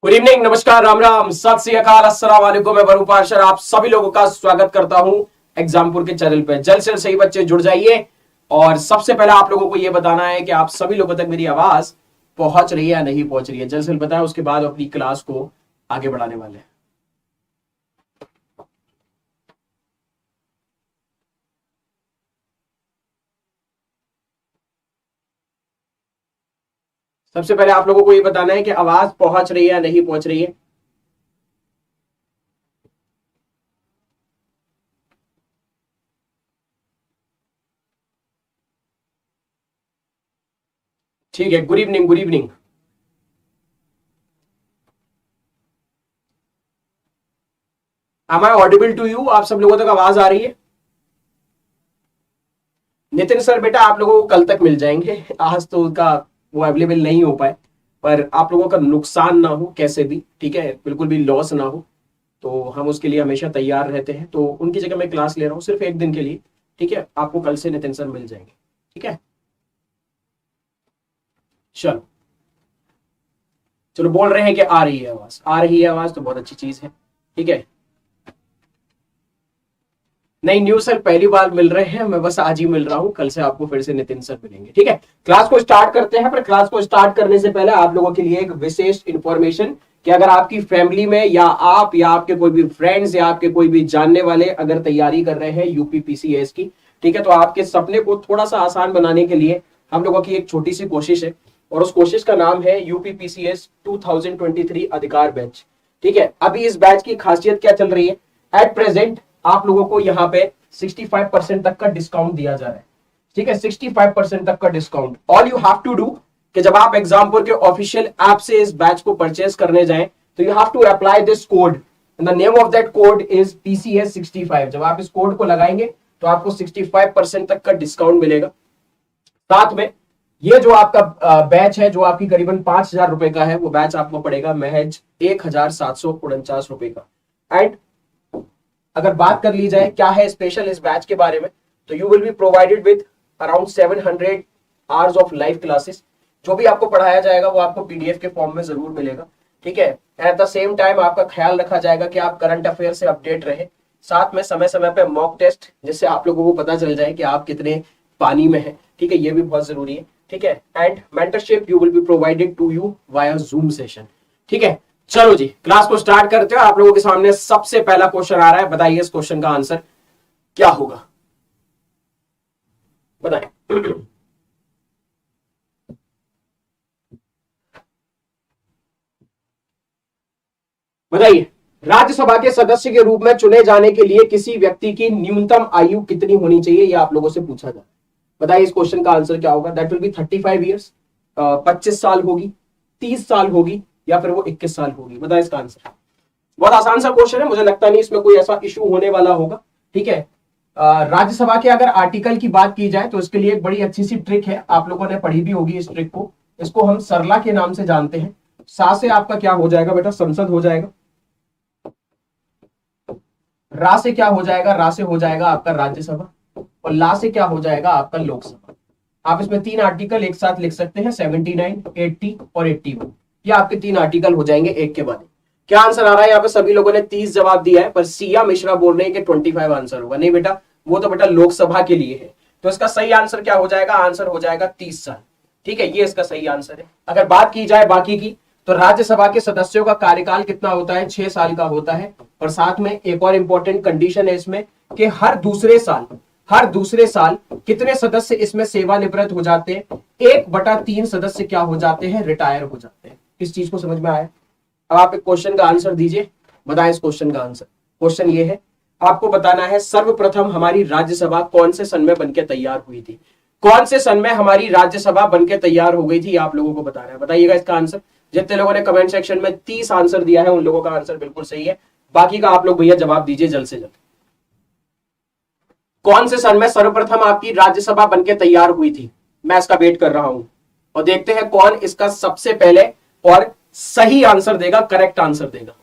Good evening, नमस्कार, राम राम, सत श्री अकाल, अस्सलाम वालेकुम। मैं वरुण पार्शर आप सभी लोगों का स्वागत करता हूं एग्जामपुर के चैनल पे। जल्द से सही बच्चे जुड़ जाइए। और सबसे पहले आप लोगों को यह बताना है कि आप सभी लोगों तक मेरी आवाज पहुंच रही है या नहीं पहुंच रही है। जल्द से बताएं, उसके बाद अपनी क्लास को आगे बढ़ाने वाले हैं। सबसे पहले आप लोगों को यह बताना है कि आवाज पहुंच रही है या नहीं पहुंच रही है। ठीक है, good evening, good evening. Am I audible to you? आप सब लोगों तक आवाज आ रही है? नितिन सर बेटा आप लोगों को कल तक मिल जाएंगे, आज तो उनका वो अवेलेबल नहीं हो पाए। पर आप लोगों का नुकसान ना हो कैसे भी, ठीक है, बिल्कुल भी लॉस ना हो, तो हम उसके लिए हमेशा तैयार रहते हैं। तो उनकी जगह मैं क्लास ले रहा हूँ सिर्फ एक दिन के लिए, ठीक है। आपको कल से नितिन सर मिल जाएंगे, ठीक है। चलो चलो, बोल रहे हैं कि आ रही है आवाज, आ रही है आवाज, तो बहुत अच्छी चीज है, ठीक है। नहीं, न्यू सर पहली बार मिल रहे हैं, मैं बस आज ही मिल रहा हूं। कल से आपको फिर से नितिन सर मिलेंगे, ठीक है। क्लास को स्टार्ट करते हैं, पर क्लास को स्टार्ट करने से पहले आप लोगों के लिए एक विशेष इंफॉर्मेशन कि अगर आपकी फैमिली में या आप या आपके कोई भी फ्रेंड्स या आपके कोई भी जानने वाले अगर तैयारी कर रहे हैं यूपीपीसीएस की, ठीक है, तो आपके सपने को थोड़ा सा आसान बनाने के लिए हम लोगों की एक छोटी सी कोशिश है। और उस कोशिश का नाम है यूपीपीसीएस 2023 अधिकार बैच, ठीक है। अभी इस बैच की खासियत क्या चल रही है? एट प्रेजेंट आप लोगों को यहाँ पे 65% तक का डिस्काउंट दिया जा रहा है, ठीक है। 65% तक का discount. All you have to do कि जब आप एग्जामपुर के ऑफिशियल ऐप से इस बैच को परचेज करने जाएं, तो you have to apply this code. The name of that code is PCS 65। जब आप इस कोड को लगाएंगे तो आपको 65% तक का डिस्काउंट मिलेगा। साथ में ये जो आपका बैच है, जो आपकी करीबन 5,000 रुपए का है, वो बैच आपको पड़ेगा महज 1,749 रुपए का। एंड अगर बात कर ली जाए क्या है स्पेशल इस बैच के बारे में, तो you will be provided with around 700 hours of live classes. जो भी आपको पढ़ाया जाएगा वो आपको PDF के फॉर्म में जरूर मिलेगा, ठीक है। एट द सेम टाइम आपका ख्याल रखा जाएगा कि आप करंट अफेयर से अपडेट रहे। साथ में समय समय पे मॉक टेस्ट, जिससे आप लोगों को पता चल जाए कि आप कितने पानी में हैं, ठीक है, ये भी बहुत जरूरी है, ठीक है। And mentorship you will be provided to you via Zoom session, ठीक है। चलो जी, क्लास को स्टार्ट करते हो। आप लोगों के सामने सबसे पहला क्वेश्चन आ रहा है, बताइए इस क्वेश्चन का आंसर क्या होगा, बताएं। बताइए, राज्यसभा के सदस्य के रूप में चुने जाने के लिए किसी व्यक्ति की न्यूनतम आयु कितनी होनी चाहिए, यह आप लोगों से पूछा जाए। बताइए इस क्वेश्चन का आंसर क्या होगा। दैट विल बी 35 ईयर्स, 25 साल होगी, 30 साल होगी, या फिर वो 21 साल होगी। बताइए इसका आंसर। बहुत आसान सा क्वेश्चन है, मुझे लगता नहीं इसमें कोई ऐसा इशू होने वाला होगा, ठीक है। राज्यसभा के अगर आर्टिकल की बात की जाए तो इसके लिए एक बड़ी अच्छी सी ट्रिक है, आप लोगों ने पढ़ी भी होगी इस ट्रिक को। इसको हम सरला के नाम से जानते हैं। सा से आपका क्या हो जाएगा बेटा? संसद हो जाएगा। रा से क्या हो जाएगा? रा से हो जाएगा आपका राज्यसभा। और ला से क्या हो जाएगा? आपका लोकसभा। आप इसमें 3 आर्टिकल एक साथ लिख सकते हैं, 79, 80 और 81। ये आपके 3 आर्टिकल हो जाएंगे एक के बाद। क्या आंसर आ रहा है? यहाँ पे सभी लोगों ने 30 जवाब दिया है, पर सिया मिश्रा बोल रहे हैं कि 25 आंसर होगा। नहीं बेटा, वो तो बेटा लोकसभा के लिए है। तो इसका सही आंसर क्या हो जाएगा? आंसर हो जाएगा 30 साल, ठीक है। ये इसका सही आंसर है। अगर बात की जाए बाकी की, तो राज्यसभा के सदस्यों का कार्यकाल कितना होता है? 6 साल का होता है। और साथ में एक और इंपॉर्टेंट कंडीशन है इसमें कि हर दूसरे साल कितने सदस्य इसमें सेवानिवृत्त हो जाते हैं? 1/3 सदस्य क्या हो जाते हैं? रिटायर हो जाते हैं। इस चीज को समझ में आया? अब आप एक क्वेश्चन का आंसर दीजिए, बताएं इस क्वेश्चन का आंसर। क्वेश्चन ये है, आपको बताना है सर्वप्रथम हमारी राज्यसभा कौन से सन में बनकर तैयार हुई थी? कौन से सन में हमारी राज्यसभा बनकर तैयार हो गई थी, आप लोगों को बताना है। बताइएगा इसका आंसर। जितने लोगों ने कमेंट सेक्शन में 30 आंसर दिया है, उन लोगों का आंसर बिल्कुल सही है। बाकी का आप लोग भैया जवाब दीजिए जल्द से जल्द। कौन से सन में सर्वप्रथम आपकी राज्यसभा बनकर तैयार हुई थी? मैं इसका वेट कर रहा हूं और देखते हैं कौन इसका सबसे पहले और सही आंसर देगा, करेक्ट आंसर देगा।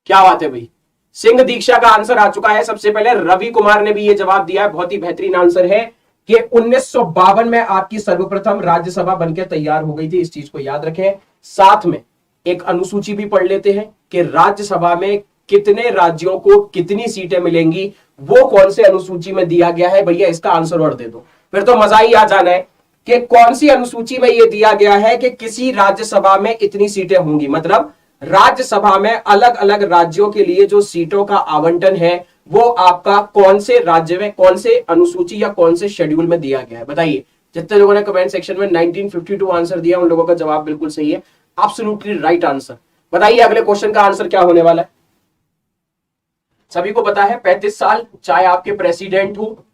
क्या बात है भाई, सिंह दीक्षा का आंसर आ चुका है सबसे पहले। रवि कुमार ने भी ये जवाब दिया है, बहुत ही बेहतरीन आंसर है कि 1952 में आपकी सर्वप्रथम राज्यसभा बनकर तैयार हो गई थी। इस चीज को याद रखें। साथ में एक अनुसूची भी पढ़ लेते हैं कि राज्यसभा में कितने राज्यों को कितनी सीटें मिलेंगी, वो कौन से अनुसूची में दिया गया है। भैया इसका आंसर और दे दो, फिर तो मजा ही आ जाना है कि कौन सी अनुसूची में यह दिया गया है कि किसी राज्यसभा में इतनी सीटें होंगी। मतलब राज्यसभा में अलग अलग राज्यों के लिए जो सीटों का आवंटन है वो आपका कौन से राज्य में, कौन से अनुसूची या कौन से शेड्यूल में दिया गया है, बताइए। जितने लोगों ने कमेंट सेक्शन में 1952 आंसर दिया उन लोगों का जवाब बिल्कुल सही है, एब्सोल्युटली राइट आंसर। बताइए अगले क्वेश्चन का आंसर क्या होने वाला है। सभी को पता है 35 साल, चाहे आपके प्रेसिडेंट हो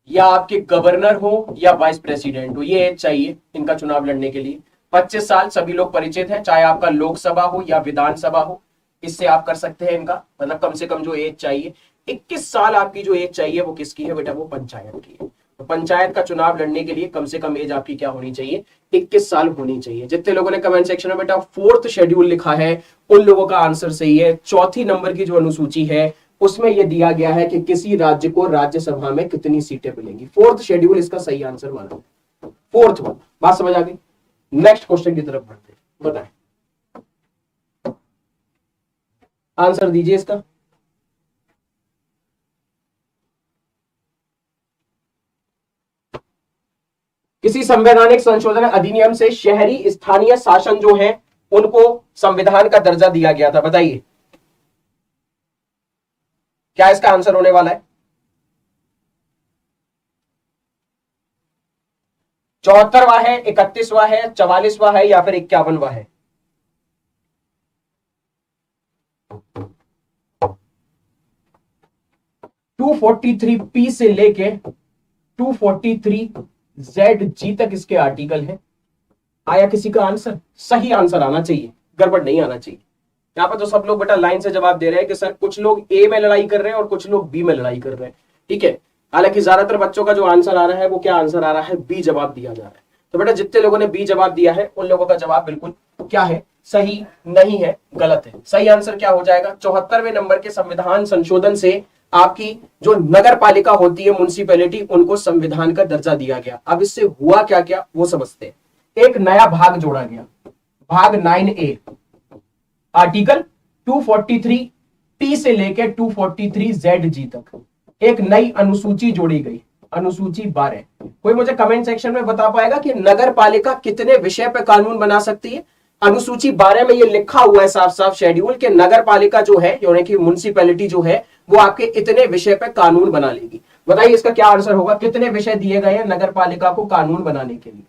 या आपके गवर्नर हो या वाइस प्रेसिडेंट हो, ये एज चाहिए इनका चुनाव लड़ने के लिए। 25 साल सभी लोग परिचित हैं, चाहे आपका लोकसभा हो या विधानसभा हो, इससे आप कर सकते हैं इनका, मतलब कम से कम जो एज चाहिए। 21 साल आपकी जो एज चाहिए वो किसकी है बेटा, वो पंचायत की है। तो पंचायत का चुनाव लड़ने के लिए कम से कम एज आपकी क्या होनी चाहिए, 21 साल होनी चाहिए। जितने लोगों ने कमेंट सेक्शन में बेटा 4th शेड्यूल लिखा है उन लोगों का आंसर सही है। चौथी नंबर की जो अनुसूची है उसमें यह दिया गया है कि किसी राज्य को राज्यसभा में कितनी सीटें मिलेंगी। 4th शेड्यूल इसका सही आंसर माना, 4th वन। बात समझ आ गई। नेक्स्ट क्वेश्चन की तरफ बढ़ते हैं, बताएं आंसर दीजिए इसका। किसी संवैधानिक संशोधन अधिनियम से शहरी स्थानीय शासन जो है उनको संविधान का दर्जा दिया गया था, बताइए क्या इसका आंसर होने वाला है। 74वां है, 31वां है, 44वां है या फिर 51वां है। टू 243P से लेके 243ZG तक इसके आर्टिकल है। आया किसी का आंसर, सही आंसर आना चाहिए, गड़बड़ नहीं आना चाहिए। यहां पर तो सब लोग बेटा लाइन से जवाब दे रहे हैं कि सर कुछ लोग ए में लड़ाई कर रहे हैं और कुछ लोग बी में लड़ाई कर रहे हैं, ठीक है। हालांकि ज्यादातर बच्चों का जो आंसर आ रहा है वो क्या आंसर आ रहा है, बी जवाब दिया जा रहा है। तो बेटा जितने लोगों ने बी जवाब दिया है उन लोगों का जवाब बिल्कुल क्या है, सही नहीं है, गलत है। सही आंसर क्या हो जाएगा, 74वें नंबर के संविधान संशोधन से आपकी जो नगर पालिका होती है, म्युनिसिपैलिटी, उनको संविधान का दर्जा दिया गया। अब इससे हुआ क्या क्या वो समझते हैं। एक नया भाग जोड़ा गया, भाग 9A, आर्टिकल 243T से लेकर 243ZG तक एक नई अनुसूची जोड़ी गई, अनुसूची 12। कोई मुझे कमेंट सेक्शन में बता पाएगा कि नगर पालिका कितने विषय पर कानून बना सकती है। अनुसूची 12 में ये लिखा हुआ है साफ साफ शेड्यूल के नगर पालिका जो है यानी कि म्युनिसिपैलिटी जो है वो आपके इतने विषय पर कानून बना लेगी। बताइए इसका क्या आंसर होगा, कितने विषय दिए गए हैं नगर पालिका को कानून बनाने के लिए।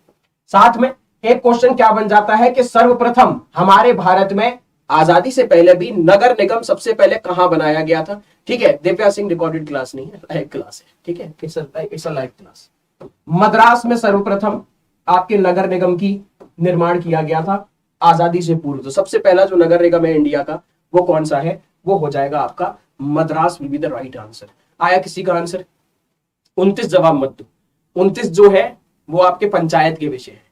साथ में एक क्वेश्चन क्या बन जाता है कि सर्वप्रथम हमारे भारत में आजादी से पहले भी नगर निगम सबसे पहले कहां बनाया गया था। ठीक है, दिव्या सिंह रिकॉर्डेड क्लास नहीं है, लाइव क्लास है, ठीक है, it's a live class. Madras में सर्वप्रथम आपके नगर निगम की निर्माण किया गया था आजादी से पूर्व। तो सबसे पहला जो नगर निगम है इंडिया का वो कौन सा है, वो हो जाएगा आपका Madras will be the right answer. आया किसी का आंसर, 29 जवाब मत दो, 29 जो है वो आपके पंचायत के विषय है।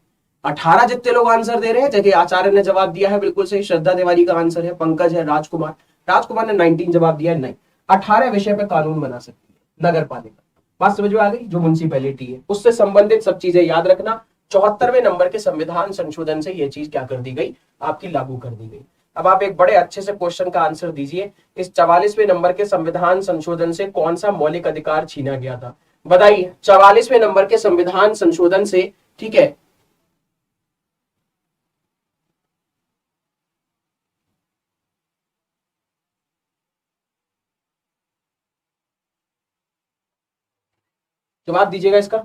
18 जितने लोग आंसर दे रहे हैं, जैसे आचार्य ने जवाब दिया है बिल्कुल सही, श्रद्धा तिवारी का आंसर है, पंकज है, राजकुमार ने 19 जवाब दिया है। नहीं, 18 विषय पे कानून बना सकती है नगर पालिका। बात समझ में आ गई। जो म्युनिसिपैलिटी है उससे संबंधित सब चीजें याद रखना। 74वें नंबर के संविधान संशोधन से यह चीज क्या कर दी गई, आपकी लागू कर दी गई। अब आप एक बड़े अच्छे से क्वेश्चन का आंसर दीजिए, इस 44वें नंबर के संविधान संशोधन से कौन सा मौलिक अधिकार छीना गया था। बताइए 44वें नंबर के संविधान संशोधन से, ठीक है, जवाब दीजिएगा इसका।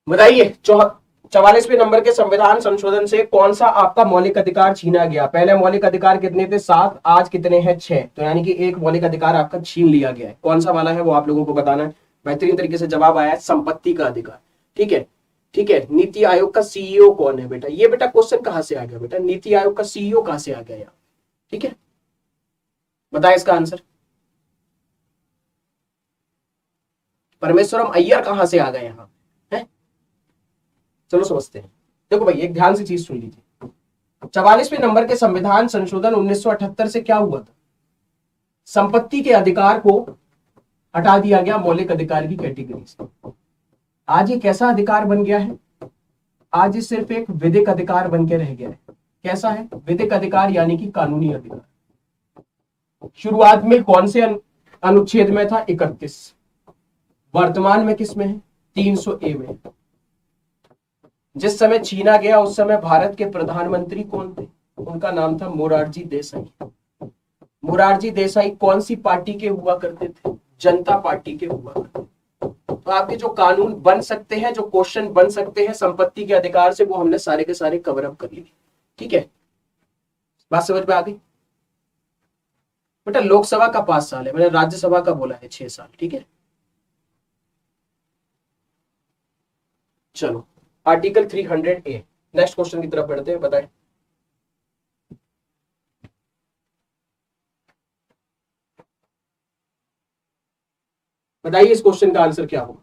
बताइए 44वें नंबर के संविधान संशोधन से कौन सा आपका मौलिक अधिकार छीना गया। पहले मौलिक अधिकार कितने थे, 7, आज कितने हैं, 6। तो यानी कि एक मौलिक अधिकार आपका छीन लिया गया है। कौन सा वाला है वो आप लोगों को बताना है। बेहतरीन तरीके से जवाब आया है, संपत्ति का अधिकार। ठीक है, ठीक है। नीति आयोग का सीईओ कौन है बेटा, ये बेटा क्वेश्चन कहां से आ गया बेटा, नीति आयोग का सीईओ कहां से आ गया यार, ठीक है, बताए इसका आंसर। परमेश्वरम अय्यर कहां से आ गए यहाँ है, चलो समझते हैं। देखो भाई एक ध्यान से चीज सुन लीजिए, 44वें नंबर के संविधान संशोधन 1978 से क्या हुआ था? संपत्ति के अधिकार को हटा दिया गया मौलिक अधिकार की कैटेगरी से। आज ये कैसा अधिकार बन गया है? आज ये सिर्फ एक विधिक अधिकार बन के रह गया है। कैसा है? विधिक अधिकार यानी कि कानूनी अधिकार। शुरुआत में कौन से अनुच्छेद में था? 31। वर्तमान में किस में है? 300A में। जिस समय छीना गया उस समय भारत के प्रधानमंत्री कौन थे? उनका नाम था मोरारजी देसाई। मोरारजी देसाई कौन सी पार्टी के हुआ करते थे? जनता पार्टी के हुआ करते थे। तो आपके जो कानून बन सकते हैं, जो क्वेश्चन बन सकते हैं संपत्ति के अधिकार से, वो हमने सारे के सारे कवर अप कर लिए। ठीक है, बात समझ में आ गई? बेटा लोकसभा का 5 साल है, मैंने राज्यसभा का बोला है 6 साल। ठीक है, चलो आर्टिकल 300A, नेक्स्ट क्वेश्चन की तरफ बढ़ते हैं। बताएं बताइए इस क्वेश्चन का आंसर क्या होगा?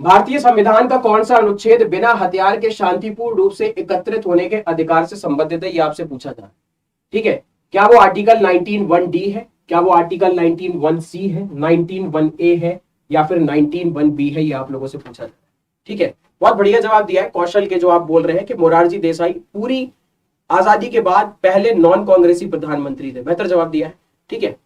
भारतीय संविधान का कौन सा अनुच्छेद बिना हथियार के शांतिपूर्ण रूप से एकत्रित होने के अधिकार से संबंधित है? ये आपसे पूछा जा रहा है। ठीक है, क्या वो आर्टिकल 19(1)D है? क्या वो आर्टिकल 19(1)C है, 19(1)A है, या फिर 19(1)B है? ये आप लोगों से पूछा जा रहा है। ठीक है, बहुत बढ़िया जवाब दिया है कौशल के, जो आप बोल रहे हैं कि मोरारजी देसाई पूरी आजादी के बाद पहले नॉन कांग्रेसी प्रधानमंत्री थे। बेहतर जवाब दिया है। ठीक है,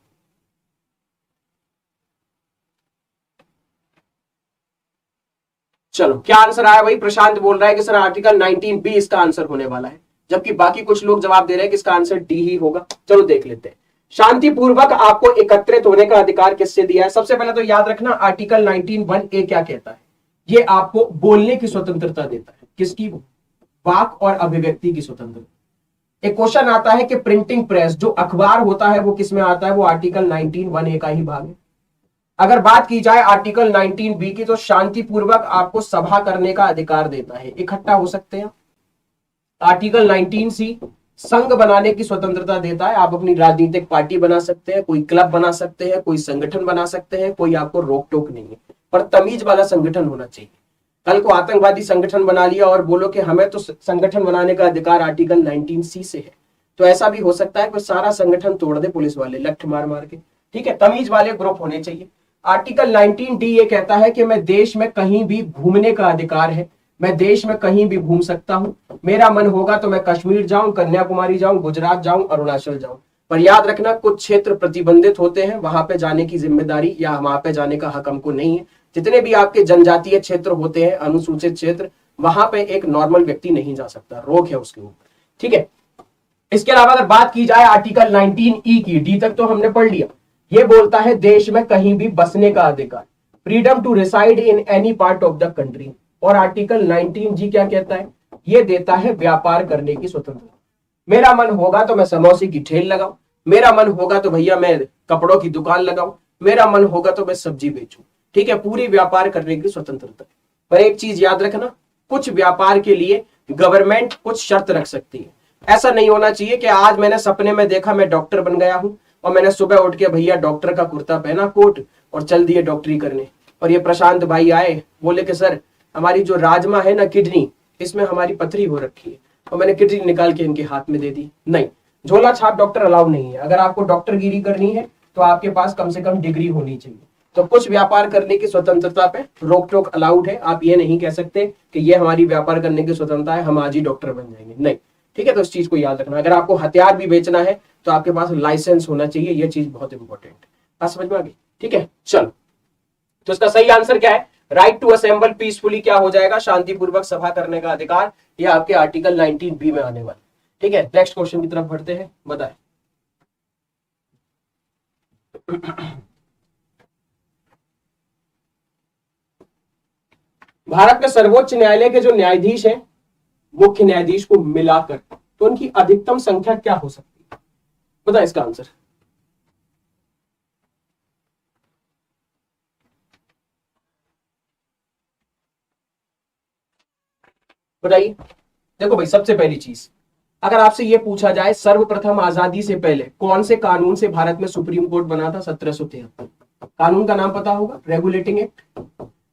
चलो क्या आंसर आया? भाई प्रशांत बोल रहा है कि सर आर्टिकल 19B इसका आंसर होने वाला है, जबकि बाकी कुछ लोग जवाब दे रहे हैं कि इसका आंसर D ही होगा। चलो देख लेते हैं। शांतिपूर्वक आपको एकत्रित होने का अधिकार किससे दिया है? सबसे पहले तो याद रखना आर्टिकल 19(1)A क्या कहता है? ये आपको बोलने की स्वतंत्रता देता है। किसकी? वाक और अभिव्यक्ति की स्वतंत्रता। एक क्वेश्चन आता है कि प्रिंटिंग प्रेस जो अखबार होता है वो किस में आता है? वो आर्टिकल 19(1)A का ही भाग है। अगर बात की जाए आर्टिकल 19B की, तो शांतिपूर्वक आपको सभा करने का अधिकार देता है, इकट्ठा हो सकते हैं। आर्टिकल 19C संघ बनाने की स्वतंत्रता देता है, आप अपनी राजनीतिक पार्टी बना सकते हैं, कोई क्लब बना सकते हैं, कोई संगठन बना सकते हैं, कोई आपको रोक टोक नहीं है, पर तमीज वाला संगठन होना चाहिए। कल को आतंकवादी संगठन बना लिया और बोलो कि हमें तो संगठन बनाने का अधिकार आर्टिकल 19C से है, तो ऐसा भी हो सकता है कि सारा संगठन तोड़ दे पुलिस वाले लठ मार मार के। ठीक है, तमीज वाले ग्रुप होने चाहिए। आर्टिकल 19D ये कहता है कि मैं देश में कहीं भी घूमने का अधिकार है, मैं देश में कहीं भी घूम सकता हूं। मेरा मन होगा तो मैं कश्मीर जाऊं, कन्याकुमारी जाऊं, गुजरात जाऊं, अरुणाचल जाऊं, पर याद रखना कुछ क्षेत्र प्रतिबंधित होते हैं, वहां पे जाने की जिम्मेदारी या वहां पे जाने का हक हमको नहीं है। जितने भी आपके जनजातीय क्षेत्र होते हैं, अनुसूचित क्षेत्र, वहां पे एक नॉर्मल व्यक्ति नहीं जा सकता, रोक है उसके ऊपर। ठीक है, इसके अलावा अगर बात की जाए आर्टिकल 19E की, डी तक तो हमने पढ़ लिया। ये बोलता है देश में कहीं भी बसने का अधिकार, freedom to reside in any part of the country. और आर्टिकल 19G क्या कहता है? ये देता है व्यापार करने की स्वतंत्रता। मेरा मन होगा तो मैं समोसे की ठेल लगाऊं, मेरा मन होगा तो भैया मैं कपड़ों की दुकान लगाऊं, मेरा मन होगा तो मैं सब्जी बेचूं। ठीक है, पूरी व्यापार करने की स्वतंत्रता है। पर एक चीज याद रखना, कुछ व्यापार के लिए गवर्नमेंट कुछ शर्त रख सकती है। ऐसा नहीं होना चाहिए कि आज मैंने सपने में देखा मैं डॉक्टर बन गया हूं और मैंने सुबह उठ के भैया डॉक्टर का कुर्ता पहना, कोट, और चल दिए डॉक्टरी करने, और ये प्रशांत भाई आए बोले कि सर हमारी जो राजमा है ना, किडनी, इसमें हमारी पथरी हो रखी है, और मैंने किडनी निकाल के इनके हाथ में दे दी। नहीं, झोला छाप डॉक्टर अलाउ नहीं है। अगर आपको डॉक्टरगिरी करनी है तो आपके पास कम से कम डिग्री होनी चाहिए। तो कुछ व्यापार करने की स्वतंत्रता पे रोक टोक अलाउड है। आप ये नहीं कह सकते कि ये हमारी व्यापार करने की स्वतंत्रता है, हम आज ही डॉक्टर बन जाएंगे, नहीं। ठीक है, तो इस चीज को याद रखना। अगर आपको हथियार भी बेचना है तो आपके पास लाइसेंस होना चाहिए, ये चीज बहुत इंपॉर्टेंट है। बात समझ में आ गई? ठीक है, चलो तो इसका सही आंसर क्या है? राइट टू असेंबल पीसफुली क्या हो जाएगा? शांतिपूर्वक सभा करने का अधिकार। ये आपके आर्टिकल 19B में आने वाला। ठीक है, नेक्स्ट क्वेश्चन की तरफ बढ़ते हैं। बताएं भारत के सर्वोच्च न्यायालय के जो न्यायाधीश हैं, मुख्य न्यायाधीश को मिलाकर, तो उनकी अधिकतम संख्या क्या हो सकती है? बताएं इसका आंसर। बताइए। देखो भाई, सबसे पहली चीज, अगर आपसे यह पूछा जाए सर्वप्रथम आजादी से पहले कौन से कानून से भारत में सुप्रीम कोर्ट बना था? 1773। कानून का नाम पता होगा, रेगुलेटिंग एक्ट।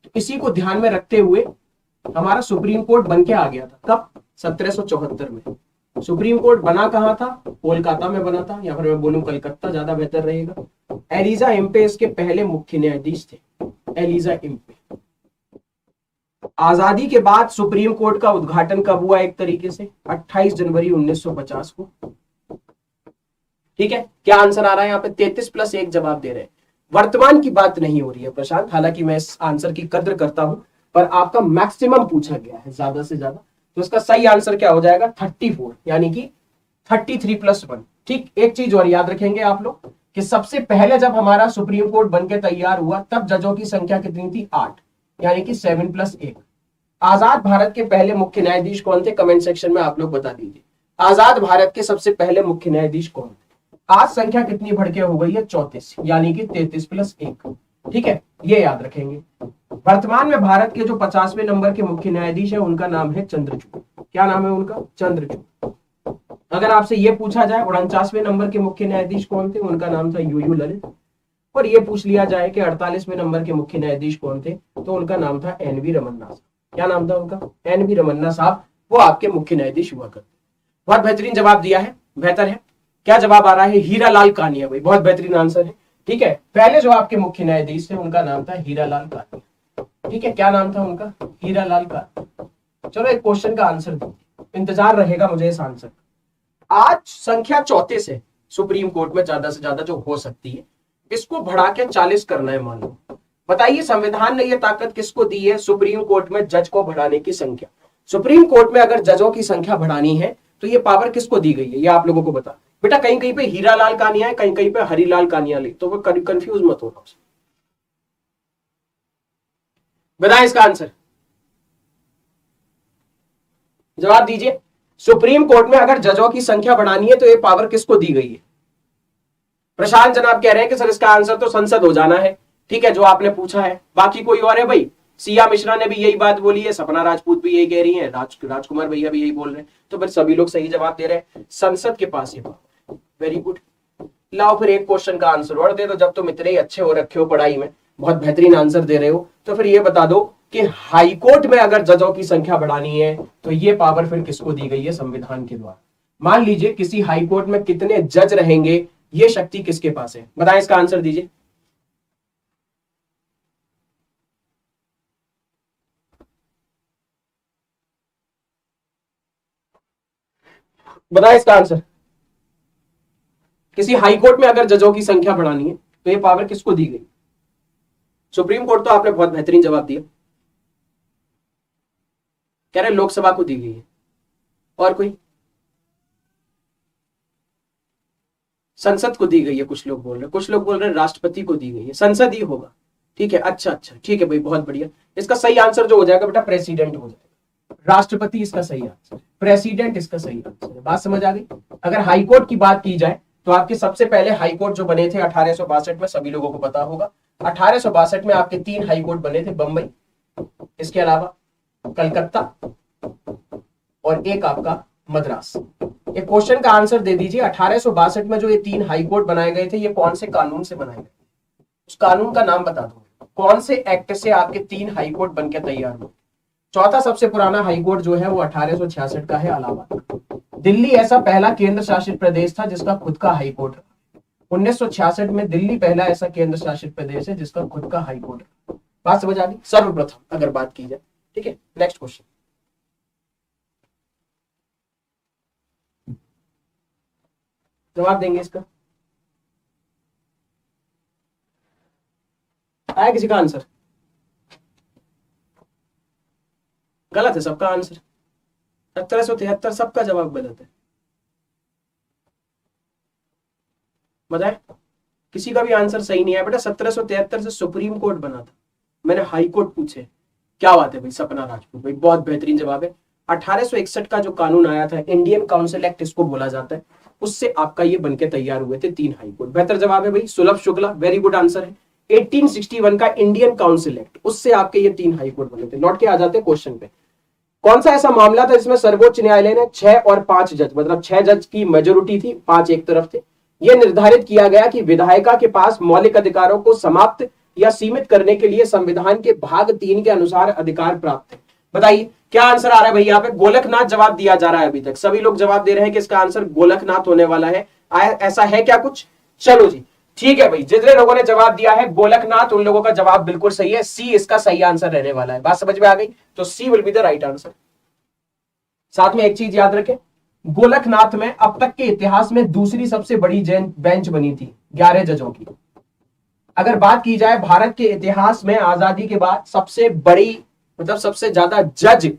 तो इसी को ध्यान में रखते हुए हमारा सुप्रीम कोर्ट बन के आ गया था। कब? 1774 में। सुप्रीम कोर्ट बना कहाँ था? कोलकाता में बना था, या फिर मैं बोलूं कलकत्ता ज्यादा बेहतर रहेगा। एलिजा इम्पे इसके पहले मुख्य न्यायाधीश थे, एलिजा इम्पे। आजादी के बाद सुप्रीम कोर्ट का उद्घाटन कब हुआ? एक तरीके से 28 जनवरी 1950 को। ठीक है, क्या आंसर आ रहा है यहाँ पे? 33+1 जवाब दे रहे हैं। वर्तमान की बात नहीं हो रही है प्रशांत, हालांकि मैं इस आंसर की कद्र करता हूं, पर आपका मैक्सिमम पूछा गया है ज्यादा से ज्यादा, तो इसका सही आंसर क्या हो जाएगा? 34, यानी कि 33+1। ठीक, एक चीज और याद रखेंगे आप लोग कि सबसे पहले जब हमारा सुप्रीम कोर्ट बनके तैयार हुआ तब जजों की संख्या कितनी थी? 8, यानी कि 7+1। आजाद भारत के पहले मुख्य न्यायाधीश कौन थे? कमेंट सेक्शन में आप लोग बता दीजिए, आजाद भारत के सबसे पहले मुख्य न्यायाधीश कौन थे? आज संख्या कितनी बढ़ के हो गई है? 34, यानी कि 33+1। ठीक है, ये याद रखेंगे। वर्तमान में भारत के जो 50वें नंबर के मुख्य न्यायाधीश है उनका नाम है चंद्रचूड़। क्या नाम है उनका? चंद्रचूड़। अगर आपसे ये पूछा जाए 49वें नंबर के मुख्य न्यायाधीश कौन थे? उनका नाम था यूयू ललित। और ये पूछ लिया जाए कि 48वें नंबर के मुख्य न्यायाधीश कौन थे, तो उनका नाम था एनवी रमन्ना। क्या नाम था उनका? एनवी रमन्ना साहब, वो आपके मुख्य न्यायाधीश हुआ करते। बहुत बेहतरीन जवाब दिया है, बेहतर है। क्या जवाब आ रहा है? हीरालाल कानिया। भाई बहुत बेहतरीन आंसर है। ठीक है, पहले जो आपके मुख्य न्यायाधीश थे उनका नाम था हीरालाल कानिया। ठीक है, क्या नाम था उनका? हीरालाल कानिया। चलो एक क्वेश्चन का आंसर दीजिए, इंतजार रहेगा मुझे इस आंसर। आज संख्या 34 है सुप्रीम कोर्ट में, ज्यादा से ज्यादा जो हो सकती है, इसको बढ़ा के 40 करना है मान लो। बताइए संविधान ने यह ताकत किसको दी है सुप्रीम कोर्ट में जज को बढ़ाने की संख्या? सुप्रीम कोर्ट में अगर जजों की संख्या बढ़ानी है तो ये पावर किसको दी गई है, ये आप लोगों को बता। बेटा कहीं कहीं पे हीरालाल कानिया है, कहीं कहीं पे हरिलाल कानिया ले, तो वो कंफ्यूज मत होना। बताएं इसका आंसर, जवाब दीजिए। सुप्रीम कोर्ट में अगर जजों की संख्या बढ़ानी है तो ये पावर किसको दी गई है? प्रशांत जनाब कह रहे हैं कि सर इसका आंसर तो संसद हो जाना है। ठीक है, जो आपने पूछा है। बाकी कोई और है भाई? सिया मिश्रा ने भी यही बात बोली है, सपना राजपूत भी यही कह रही है, राजकुमार भैया भी यही बोल रहे हैं, तो फिर सभी लोग सही जवाब दे रहे हैं, संसद के पास ये पावर। Very good. लाओ फिर एक क्वेश्चन का आंसर और दे दो, जब तुम इतने ही अच्छे हो रखे हो पढ़ाई में, बहुत बेहतरीन आंसर दे रहे हो, तो फिर ये बता दो कि हाईकोर्ट में अगर जजों की संख्या बढ़ानी है तो ये पावर फिर किसको दी गई है संविधान के द्वारा? मान लीजिए किसी हाईकोर्ट में कितने जज रहेंगे, ये शक्ति किसके पास है? बताएं इसका आंसर दीजिए। बताएं इसका आंसर। किसी हाईकोर्ट में अगर जजों की संख्या बढ़ानी है तो ये पावर किसको दी गई? सुप्रीम कोर्ट तो आपने बहुत बेहतरीन जवाब दिया, कह रहे लोकसभा को दी गई है। और कोई? संसद को दी गई है, कुछ लोग बोल रहे हैं, कुछ लोग बोल रहे हैं राष्ट्रपति को दी गई है। संसद ही होगा। ठीक है, अच्छा अच्छा, ठीक है भाई, बहुत बढ़िया। इसका सही आंसर जो हो जाएगा बेटा प्रेसिडेंट हो जाएगा। राष्ट्रपति इसका सही आंसर है, प्रेसिडेंट इसका सही आंसर है। बात समझ आ गई? अगर हाईकोर्ट की बात की जाए तो आपके सबसे पहले हाईकोर्ट जो बने थे 1862 में, सभी लोगों को पता होगा। 1862 में आपके 3 हाईकोर्ट बने थे, बंबई, इसके अलावा कलकत्ता, और एक आपका मद्रास। एक क्वेश्चन का आंसर दे दीजिए, 1862 में जो ये 3 हाईकोर्ट बनाए गए थे, ये कौन से कानून से बनाए गए? उस कानून का नाम बता दो। कौन से एक्ट से आपके 3 हाईकोर्ट बनकर तैयार हुए? चौथा सबसे पुराना हाईकोर्ट जो है वो 1866 का है, इलाहाबाद। दिल्ली ऐसा पहला केंद्र शासित प्रदेश था जिसका खुद का हाईकोर्ट रहा। 1966 में दिल्ली पहला ऐसा केंद्र शासित प्रदेश है जिसका खुद का हाईकोर्ट रहा। बात समझ आ गई? सर्वप्रथम अगर बात की जाए। ठीक है, नेक्स्ट क्वेश्चन। जवाब देंगे इसका? आया किसी का आंसर? गलत है सबका आंसर। 1773 सबका जवाब गलत है। बताए, किसी का भी आंसर सही नहीं है बेटा। 1773 से सुप्रीम कोर्ट बना था, मैंने हाई कोर्ट पूछे। क्या बात है भाई, सपना राजपूत भाई, बहुत बेहतरीन जवाब है। 1861 का जो कानून आया था, इंडियन काउंसिल एक्ट इसको बोला जाता है, उससे आपका ये बनके तैयार हुए थे 3 हाई कोर्ट। बेहतर जवाब है भाई, सुलभ शुक्ला, वेरी गुड आंसर है। 1861 का इंडियन काउंसिल एक्ट, उससे आपके ये 3 हाई कोर्ट बने थे। लौट के आ जाते क्वेश्चन पे। कौन सा ऐसा मामला था जिसमें सर्वोच्च न्यायालय ने 6 और 5 जज, मतलब 6 जज की मेजोरिटी थी, 5 एक तरफ थे, यह निर्धारित किया गया कि विधायिका के पास मौलिक अधिकारों को समाप्त या सीमित करने के लिए संविधान के भाग 3 के अनुसार अधिकार प्राप्त है। बताइए क्या आंसर आ रहा है भाई? यहाँ पे गोलकनाथ जवाब दिया जा रहा है। अभी तक सभी लोग जवाब दे रहे हैं कि इसका आंसर गोलकनाथ होने वाला है। ऐसा है क्या कुछ? चलो जी ठीक है भाई, जितने लोगों ने जवाब दिया है गोलकनाथ उन लोगों का जवाब बिल्कुल सही है। सी इसका सही आंसर रहने वाला है। बात समझ में आ गई? तो C will be the right answer. साथ में एक चीज याद रखें, गोलकनाथ में अब तक के इतिहास में दूसरी सबसे बड़ी बेंच बनी थी 11 जजों की। अगर बात की जाए भारत के इतिहास में आजादी के बाद सबसे बड़ी मतलब सबसे ज्यादा जज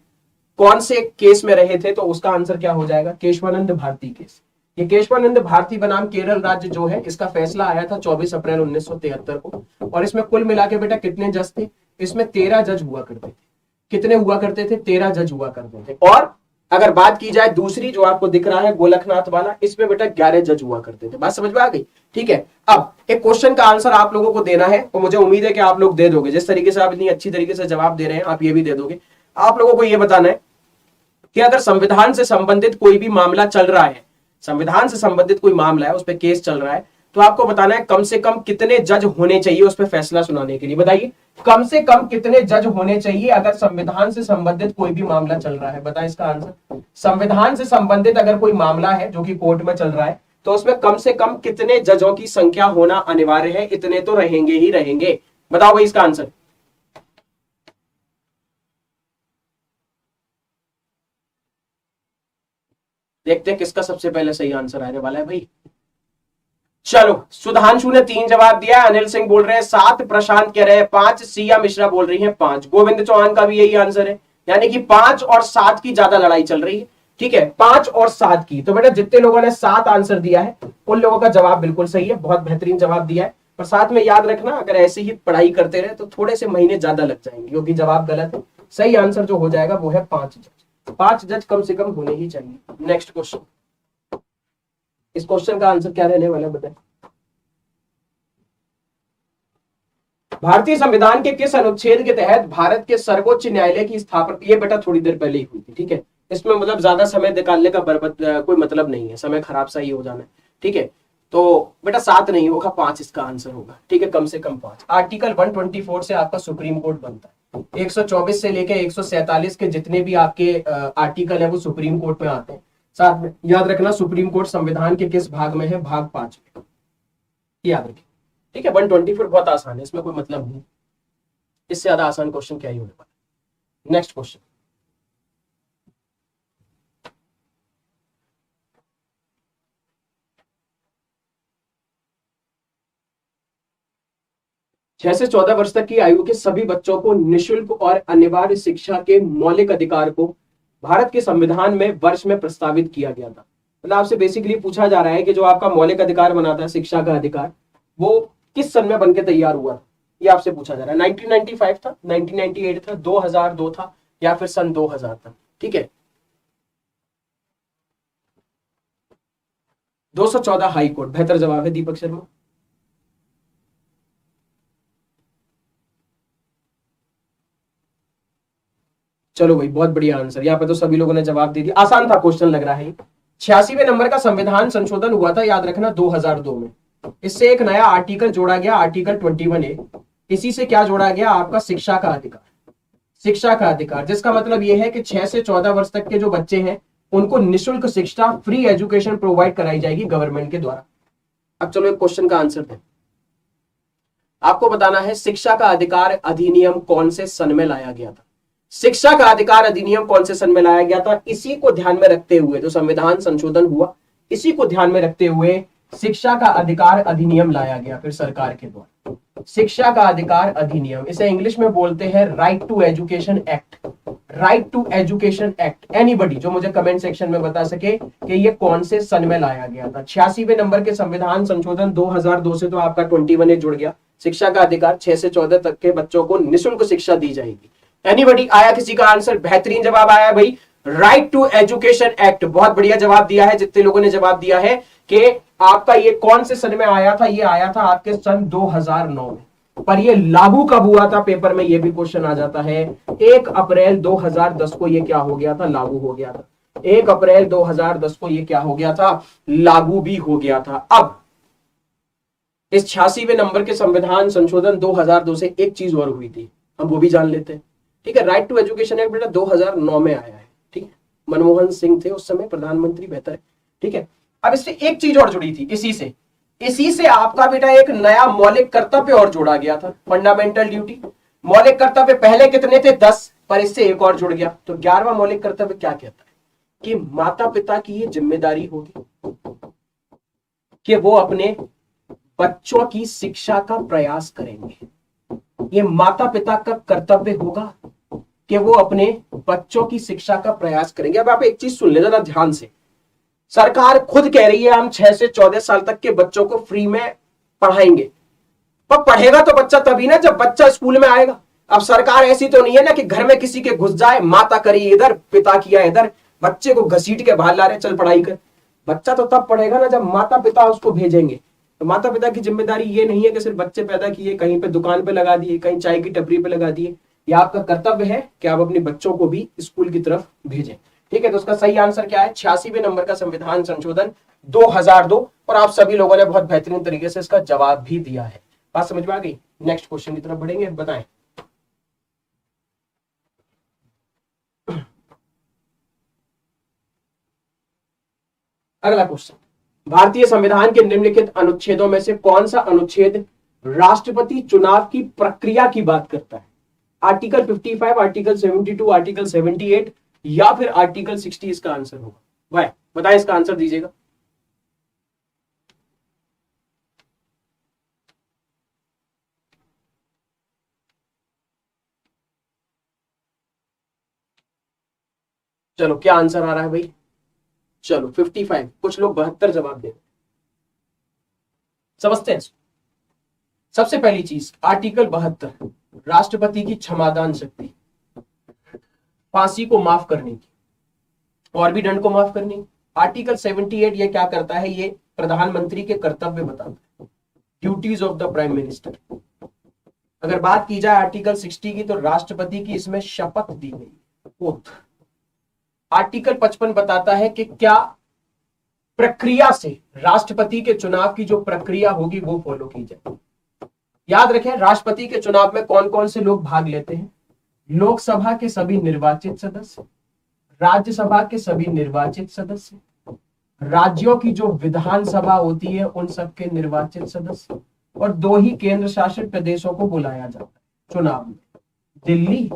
कौन से केस में रहे थे, तो उसका आंसर क्या हो जाएगा? केशवानंद भारती केस। ये केशवानंद भारती बनाम केरल राज्य जो है, इसका फैसला आया था 24 अप्रैल 1973 को। और इसमें कुल मिला के बेटा कितने जज थे? इसमें 13 जज हुआ करते थे। कितने हुआ करते थे? 13 जज हुआ करते थे। और अगर बात की जाए दूसरी जो आपको दिख रहा है गोलकनाथ वाला, इसमें बेटा 11 जज हुआ करते थे। बात समझ में आ गई? ठीक है, अब एक क्वेश्चन का आंसर आप लोगों को देना है, तो मुझे उम्मीद है कि आप लोग दे दोगे। जिस तरीके से आप इतनी अच्छी तरीके से जवाब दे रहे हैं, आप ये भी दे दोगे। आप लोगों को यह बताना है कि अगर संविधान से संबंधित कोई भी मामला चल रहा है, संविधान से संबंधित कोई मामला है, उस पर केस चल रहा है, तो आपको बताना है कम से कम कितने जज होने चाहिए उस पर फैसला सुनाने के लिए। बताइए कम से कम कितने जज होने चाहिए अगर संविधान से संबंधित कोई भी मामला चल रहा है? बताएं इसका आंसर। संविधान से संबंधित अगर कोई मामला है जो कि कोर्ट में चल रहा है, तो उसमें कम से कम कितने जजों की संख्या होना अनिवार्य है? इतने तो रहेंगे ही रहेंगे। बताओ भाई इसका आंसर। देखते हैं किसका सबसे पहले सही आंसर आने वाला है भाई। चलो, सुधांशु ने 3 जवाब दिया, अनिल सिंह बोल रहे हैं 7, प्रशांत कह रहे हैं 5, सिया मिश्रा बोल रही हैं 5, गोविंद चौहान का भी यही आंसर है। यानी कि 5 और 7 की ज्यादा लड़ाई चल रही है। ठीक है, 5 और 7 की। तो बेटा जितने लोगों ने 7 आंसर दिया है उन लोगों का जवाब बिल्कुल सही है, बहुत बेहतरीन जवाब दिया है। पर साथ में याद रखना, अगर ऐसे ही पढ़ाई करते रहे तो थोड़े से महीने ज्यादा लग जाएंगे, क्योंकि जवाब गलत है। सही आंसर जो हो जाएगा वो है 5 जज। 5 जज कम से कम होने ही चाहिए। नेक्स्ट क्वेश्चन, इस क्वेश्चन का आंसर क्या रहने वाला है बताएं। भारतीय संविधान के किस अनुच्छेद के तहत भारत के सर्वोच्च न्यायालय की स्थापना? ये बेटा थोड़ी देर पहले ही हुई थी। ठीक है, इसमें मतलब ज्यादा समय निकालने का कोई मतलब नहीं है, समय खराब सा ही हो जाना है। ठीक है, तो बेटा 7 नहीं होगा, 5 इसका आंसर होगा। ठीक है, कम से कम 5। आर्टिकल 124 से आपका सुप्रीम कोर्ट बनता है। 124 से लेकर 147 के जितने भी आपके आर्टिकल है वो सुप्रीम कोर्ट में आते हैं। साथ में याद रखना सुप्रीम कोर्ट संविधान के किस भाग में है? भाग 5 में, याद रखिए। ठीक है, 124 बहुत आसान है, इसमें कोई मतलब नहीं। इससे ज्यादा आसान क्वेश्चन क्या ही होने वाला। नेक्स्ट क्वेश्चन, छह से 14 वर्ष तक की आयु के सभी बच्चों को निःशुल्क और अनिवार्य शिक्षा के मौलिक अधिकार को भारत के संविधान में वर्ष में प्रस्तावित किया गया था। मतलब आपसे बेसिकली पूछा जा रहा है कि जो आपका मौलिक अधिकार बनाता है, शिक्षा का अधिकार, वो किस सन में बनके तैयार हुआ? ये आपसे पूछा जा रहा है। 1995 था, 1998 था, 2002 था, या फिर सन 2000 था? ठीक है, 214 हाई कोर्ट बेहतर जवाब है दीपक शर्मा। चलो भाई, बहुत बढ़िया आंसर। यहाँ पे तो सभी लोगों ने जवाब दे दिया। आसान था क्वेश्चन लग रहा है। 86वें नंबर का संविधान संशोधन हुआ था, याद रखना 2002 में। इससे एक नया आर्टिकल जोड़ा गया, आर्टिकल 21A। इसी से क्या जोड़ा गया? आपका शिक्षा का अधिकार। शिक्षा का अधिकार, जिसका मतलब यह है कि 6 से 14 वर्ष तक के जो बच्चे हैं उनको निःशुल्क शिक्षा, फ्री एजुकेशन प्रोवाइड कराई जाएगी गवर्नमेंट के द्वारा। अब चलो एक क्वेश्चन का आंसर दें। आपको बताना है शिक्षा का अधिकार अधिनियम कौन से सन में लाया गया था? शिक्षा का अधिकार अधिनियम कौन से सन में लाया गया था? इसी को ध्यान में रखते हुए जो संविधान संशोधन हुआ, इसी को ध्यान में रखते हुए शिक्षा का अधिकार अधिनियम लाया गया फिर सरकार के द्वारा। शिक्षा का अधिकार अधिनियम, इसे इंग्लिश में बोलते हैं right to education act. Right to education act. Anybody जो मुझे कमेंट सेक्शन में बता सके कि ये कौन से सन में लाया गया था। 86वें नंबर के संविधान संशोधन 2002 से तो आपका 21A जुड़ गया। शिक्षा का अधिकार, 6 से 14 तक के बच्चों को निःशुल्क शिक्षा दी जाएगी। एनीबडी आया किसी का आंसर? बेहतरीन जवाब आया भाई, राइट टू एजुकेशन एक्ट। बहुत बढ़िया जवाब दिया है जितने लोगों ने जवाब दिया है कि आपका ये कौन से सन में आया था? ये आया था आपके सन 2009 में। पर ये लागू कब हुआ था? पेपर में ये भी क्वेश्चन आ जाता है। 1 अप्रैल 2010 को ये क्या हो गया था? लागू हो गया था। 1 अप्रैल 2010 को ये क्या हो गया था? लागू भी हो गया था। अब इस 86वें नंबर के संविधान संशोधन 2002 से एक चीज और हुई थी, हम वो भी जान लेते हैं। ठीक है। राइट टू एजुकेशन एक्ट बेटा 2009 में आया है, ठीक है। मनमोहन सिंह थे उस समय प्रधानमंत्री, बेहतर है, ठीक है। अब इससे एक चीज और जुड़ी थी, इसी से आपका बेटा एक नया मौलिक कर्तव्य और जोड़ा गया था, फंडामेंटल ड्यूटी। मौलिक कर्तव्य पहले कितने थे? 10, पर इससे एक और जुड़ गया। तो 11वां मौलिक कर्तव्य क्या कहता है कि माता पिता की ये जिम्मेदारी होगी कि वो अपने बच्चों की शिक्षा का प्रयास करेंगे। ये माता पिता का कर्तव्य होगा कि वो अपने बच्चों की शिक्षा का प्रयास करेंगे। अब आप एक चीज सुन ले जरा ध्यान से, सरकार खुद कह रही है हम 6 से 14 साल तक के बच्चों को फ्री में पढ़ाएंगे, पर पढ़ेगा तो बच्चा तभी ना जब बच्चा स्कूल में आएगा। अब सरकार ऐसी तो नहीं है ना कि घर में किसी के घुस जाए, माता करी इधर पिता किया इधर, बच्चे को घसीट के बाहर ला रहे चल पढ़ाई कर। बच्चा तो तब पढ़ेगा ना जब माता पिता उसको भेजेंगे। तो माता पिता की जिम्मेदारी ये नहीं है कि सिर्फ बच्चे पैदा किए, कहीं पे दुकान पे लगा दिए, कहीं चाय की टपरी पे लगा दिए। ये आपका कर्तव्य है कि आप अपने बच्चों को भी स्कूल की तरफ भेजें, ठीक है। तो उसका सही आंसर क्या है? 86वें नंबर का संविधान संशोधन 2002। और आप सभी लोगों ने बहुत बेहतरीन तरीके से इसका जवाब भी दिया है। बात समझ में आ गई? नेक्स्ट क्वेश्चन की तरफ बढ़ेंगे, बताएं। अगला क्वेश्चन, भारतीय संविधान के निम्नलिखित अनुच्छेदों में से कौन सा अनुच्छेद राष्ट्रपति चुनाव की प्रक्रिया की बात करता है? आर्टिकल 55, आर्टिकल 72, आर्टिकल 78 या फिर आर्टिकल 60 इसका आंसर होगा। भाई बताएं, इसका आंसर दीजिएगा। चलो क्या आंसर आ रहा है भाई? चलो 55, कुछ लोग 72 जवाब दे रहे हैं। समझते हैं। सबसे पहली चीज, आर्टिकल 72 राष्ट्रपति की क्षमादान शक्ति, फांसी को माफ करने की और भी दंड को माफ करने की। आर्टिकल 78 ये क्या करता है? ये प्रधानमंत्री के कर्तव्य बताता है, duties of the prime minister. अगर बात की जाए आर्टिकल 60 की, तो राष्ट्रपति की इसमें शपथ दी गई, ओथ। आर्टिकल 55 बताता है कि क्या प्रक्रिया से राष्ट्रपति के चुनाव की जो प्रक्रिया होगी वो फॉलो की जाए। याद रखें, राष्ट्रपति के चुनाव में कौन कौन से लोग भाग लेते हैं? लोकसभा के सभी निर्वाचित सदस्य, राज्यसभा के सभी निर्वाचित सदस्य, राज्यों की जो विधानसभा होती है उन सबके निर्वाचित सदस्य, और 2 ही केंद्र शासित प्रदेशों को बुलाया जाता है चुनाव में, दिल्ली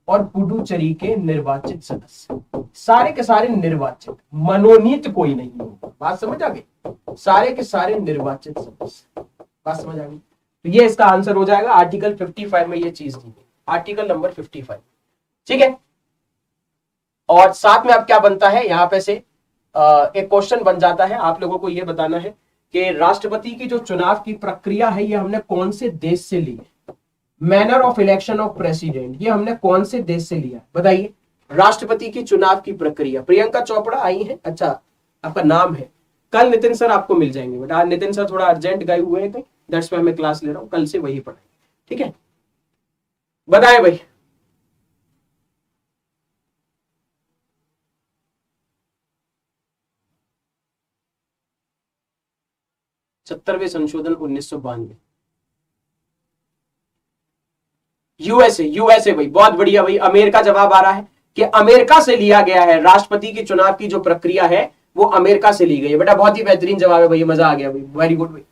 और पुडुचेरी के निर्वाचित सदस्य। सारे के सारे निर्वाचित, मनोनीत कोई नहीं होगा। बात समझ आ गई? सारे के सारे निर्वाचित सदस्य। बात समझ आ गई? तो ये इसका आंसर हो जाएगा। आर्टिकल 55 में ये चीज दी गई, आर्टिकल नंबर 55, ठीक है। और साथ में अब क्या बनता है यहां पे से एक क्वेश्चन बन जाता है, आप लोगों को ये बताना है कि राष्ट्रपति की जो चुनाव की प्रक्रिया है ये हमने कौन से देश से ली है। Manner of election of president ये हमने कौन से देश से लिया, बताइए। राष्ट्रपति की चुनाव की प्रक्रिया, प्रियंका चोपड़ा आई है, अच्छा आपका नाम है। कल नितिन सर आपको मिल जाएंगे बेटा, नितिन सर थोड़ा अर्जेंट गए हुए हैं, दैट्स व्हाई मैं क्लास ले रहा हूं, कल से वही पढ़ाएंगे, ठीक है। बताए भाई। सत्तरवें संशोधन 1992, यूएसए भाई, बहुत बढ़िया भाई। अमेरिका जवाब आ रहा है कि अमेरिका से लिया गया है, राष्ट्रपति की चुनाव की जो प्रक्रिया है वो अमेरिका से ली गई है। बेटा बहुत ही बेहतरीन जवाब है भाई, मजा आ गया भाई, वेरी गुड भाई,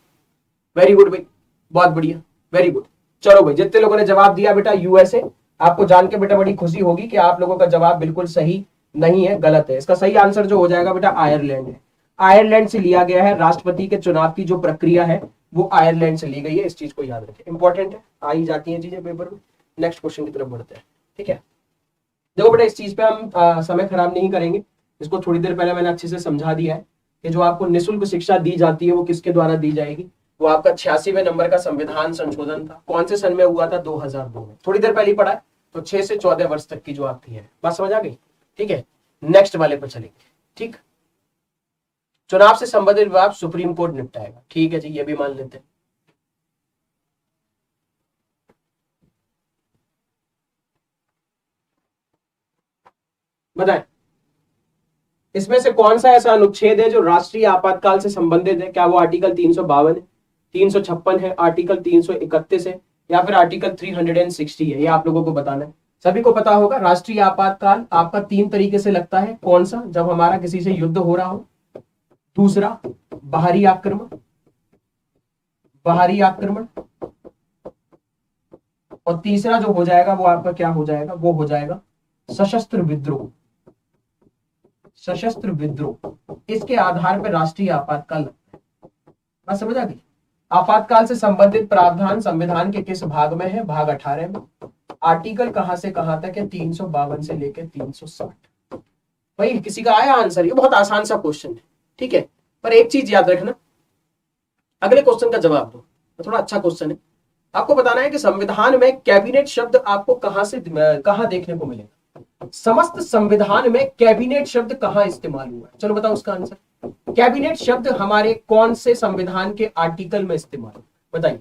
वेरी गुड भाई, बहुत बढ़िया, वेरी गुड। चलो भाई, जितने लोगों ने जवाब दिया बेटा यूएसए, आपको जान के बेटा बड़ी खुशी होगी कि आप लोगों का जवाब बिल्कुल सही नहीं है, गलत है। इसका सही आंसर जो हो जाएगा बेटा आयरलैंड है। आयरलैंड से लिया गया है, राष्ट्रपति के चुनाव की जो प्रक्रिया है वो आयरलैंड से ली गई है। इस चीज को याद रखें, इंपॉर्टेंट है, आई जाती है चीजें पेपर में। नेक्स्ट क्वेश्चन की तरफ बढ़ते हैं, ठीक है। देखो बेटा, इस चीज पे हम समय खराब नहीं करेंगे, इसको थोड़ी देर पहले मैंने अच्छे से समझा दिया है कि जो आपको निःशुल्क शिक्षा दी जाती है वो किसके द्वारा दी जाएगी। वो आपका 86वें नंबर का संविधान संशोधन था, कौन से सन में हुआ था? 2002 में, थोड़ी देर पहले पढ़ा है। तो 6 से 14 वर्ष तक की जो आपकी है, बात समझ आ गई, ठीक है। नेक्स्ट वाले पर चलेंगे, ठीक। चुनाव से संबंधित विवाद सुप्रीम कोर्ट निपटाएगा, ठीक है जी, ये भी मान लेते हैं। बताएं, इसमें से कौन सा ऐसा अनुच्छेद है जो राष्ट्रीय आपातकाल से संबंधित है? क्या वो आर्टिकल 352 है, 356 है, आर्टिकल 331 है, या फिर आर्टिकल 360 है? ये आप लोगों को बताना है। सभी को पता होगा राष्ट्रीय आपातकाल आपका 3 तरीके से लगता है। कौन सा? जब हमारा किसी से युद्ध हो रहा हो, दूसरा बाहरी आक्रमण, बाहरी आक्रमण, और तीसरा जो हो जाएगा वो आपका क्या हो जाएगा? वो हो जाएगा सशस्त्र विद्रोह। सशस्त्र विद्रोह, इसके आधार पर राष्ट्रीय आपातकाल लगता है। बात समझ आ गई? आपातकाल से संबंधित प्रावधान संविधान के किस भाग में है? भाग 18 में। आर्टिकल कहां से कहां तक है? 352 से लेकर 360। भाई किसी का आया आंसर? ये बहुत आसान सा क्वेश्चन है, ठीक है, पर एक चीज याद रखना, अगले क्वेश्चन का जवाब दो, थोड़ा अच्छा क्वेश्चन है। आपको बताना है कि संविधान में कैबिनेट शब्द आपको कहां देखने को मिलेगा? समस्त संविधान में कैबिनेट शब्द कहां इस्तेमाल हुआ है? चलो बताओ उसका आंसर। कैबिनेट शब्द हमारे कौन से संविधान के आर्टिकल में इस्तेमाल? बताइए।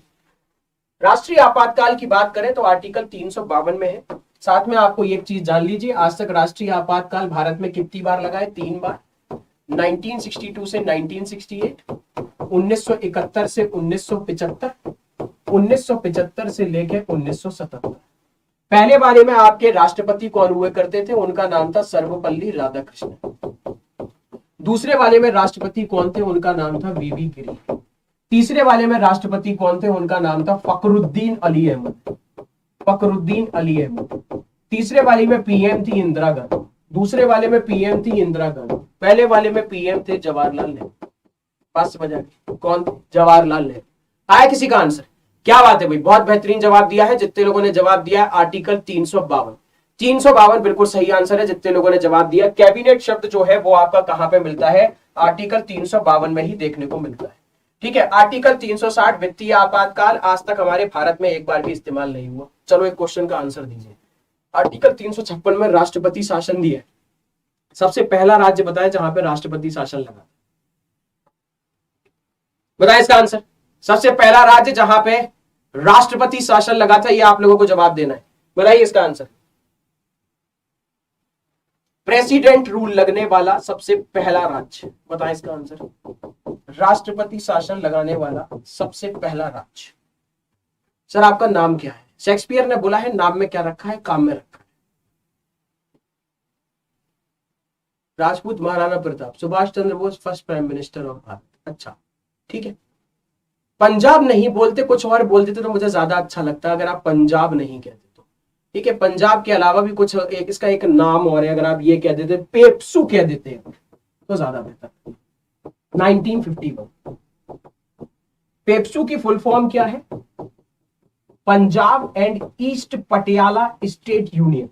राष्ट्रीय आपातकाल की बात करें तो आर्टिकल 352 में है। साथ में आपको एक चीज जान लीजिए, आज तक राष्ट्रीय आपातकाल भारत में कितनी बार लगा है? 3 बार। 1962 से 1968, 1971 से 1975, 1975 से लेकर 1977। पहले बारे में आपके राष्ट्रपति कौन हुए करते थे? उनका नाम था सर्वपल्ली राधाकृष्णन। दूसरे वाले में राष्ट्रपति कौन थे? उनका नाम था वीवी गिरी। तीसरे वाले में राष्ट्रपति कौन थे? उनका नाम था फखरुद्दीन अली अहमद। फखरुद्दीन अली अहमद। तीसरे वाले में पीएम थी इंदिरा गांधी। दूसरे वाले में पीएम थी इंदिरा गांधी। पहले वाले में पीएम थे जवाहरलाल नेहरू। बात समझ आ गई? कौन? जवाहरलाल नेहरू। आया किसी का आंसर? क्या बात है भाई, बहुत बेहतरीन जवाब दिया है जितने लोगों ने जवाब दिया है। आर्टिकल 352, 352 बिल्कुल सही आंसर है जितने लोगों ने जवाब दिया। कैबिनेट शब्द जो है वो आपका कहां पे मिलता है? आर्टिकल 352 में ही देखने को मिलता है, ठीक है। आर्टिकल 360 वित्तीय आपातकाल आज तक हमारे भारत में एक बार भी इस्तेमाल नहीं हुआ। चलो एक क्वेश्चन का आंसर दीजिए। आर्टिकल 356 में राष्ट्रपति शासन दिया है। सबसे पहला राज्य बताया जहां पे राष्ट्रपति शासन लगा? बताए इसका आंसर। सबसे पहला राज्य जहां पे राष्ट्रपति शासन लगा था, ये आप लोगों को जवाब देना है। बताइए इसका आंसर। प्रेसिडेंट रूल लगने वाला सबसे पहला राज्य, बताएं इसका आंसर। राष्ट्रपति शासन लगाने वाला सबसे पहला राज्य। सर आपका नाम क्या है? शेक्सपियर ने बोला है नाम में क्या रखा है, काम में रखा है। Rajput Maharana Pratap, Subhash Chandra Bose first prime minister of Bharat. अच्छा ठीक है। पंजाब नहीं बोलते, कुछ और बोल देते तो मुझे ज्यादा अच्छा लगता अगर आप पंजाब नहीं कहते तो, ठीक है। पंजाब के अलावा भी कुछ इसका एक नाम और है, अगर आप ये कह देते पेप्सू कह देते हैं तो ज्यादा बेहतर। 1951। पेप्सू की फुल फॉर्म क्या है? Punjab and east Patiala state union.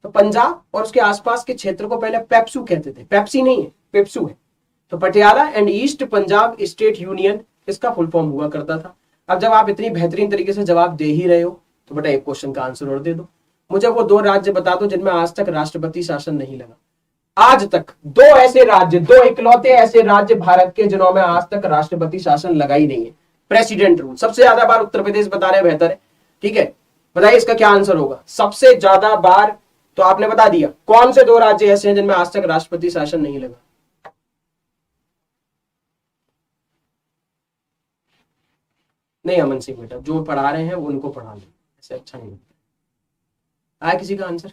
तो पंजाब और उसके आसपास के क्षेत्र को पहले पेप्सू कहते थे, पेप्सी नहीं है, पेप्सू है। तो Patiala and east Punjab state union इसका फुल फॉर्म हुआ करता था। अब जब आप इतनी बेहतरीन तरीके से जवाब दे ही रहे हो तो बेटा एक क्वेश्चन का आंसर और दे दो। मुझे वो 2 राज्य बता दो जिनमें आज तक राष्ट्रपति शासन नहीं लगा। आज तक 2 ऐसे राज्य, 2 इकलौते ऐसे राज्य भारत के जिन्होंने आज तक राष्ट्रपति शासन लगा ही नहीं है, प्रेसिडेंट रूल। सबसे ज्यादा बार उत्तर प्रदेश बता रहे बेहतर है, ठीक है। बताइए इसका क्या आंसर होगा? सबसे ज्यादा बार तो आपने बता दिया। कौन से 2 राज्य ऐसे हैं जिनमें आज तक राष्ट्रपति शासन नहीं लगा? नहीं अमन सिंह बेटा, जो पढ़ा रहे हैं वो उनको पढ़ा लें, ऐसे अच्छा नहीं लगता। आया किसी का आंसर?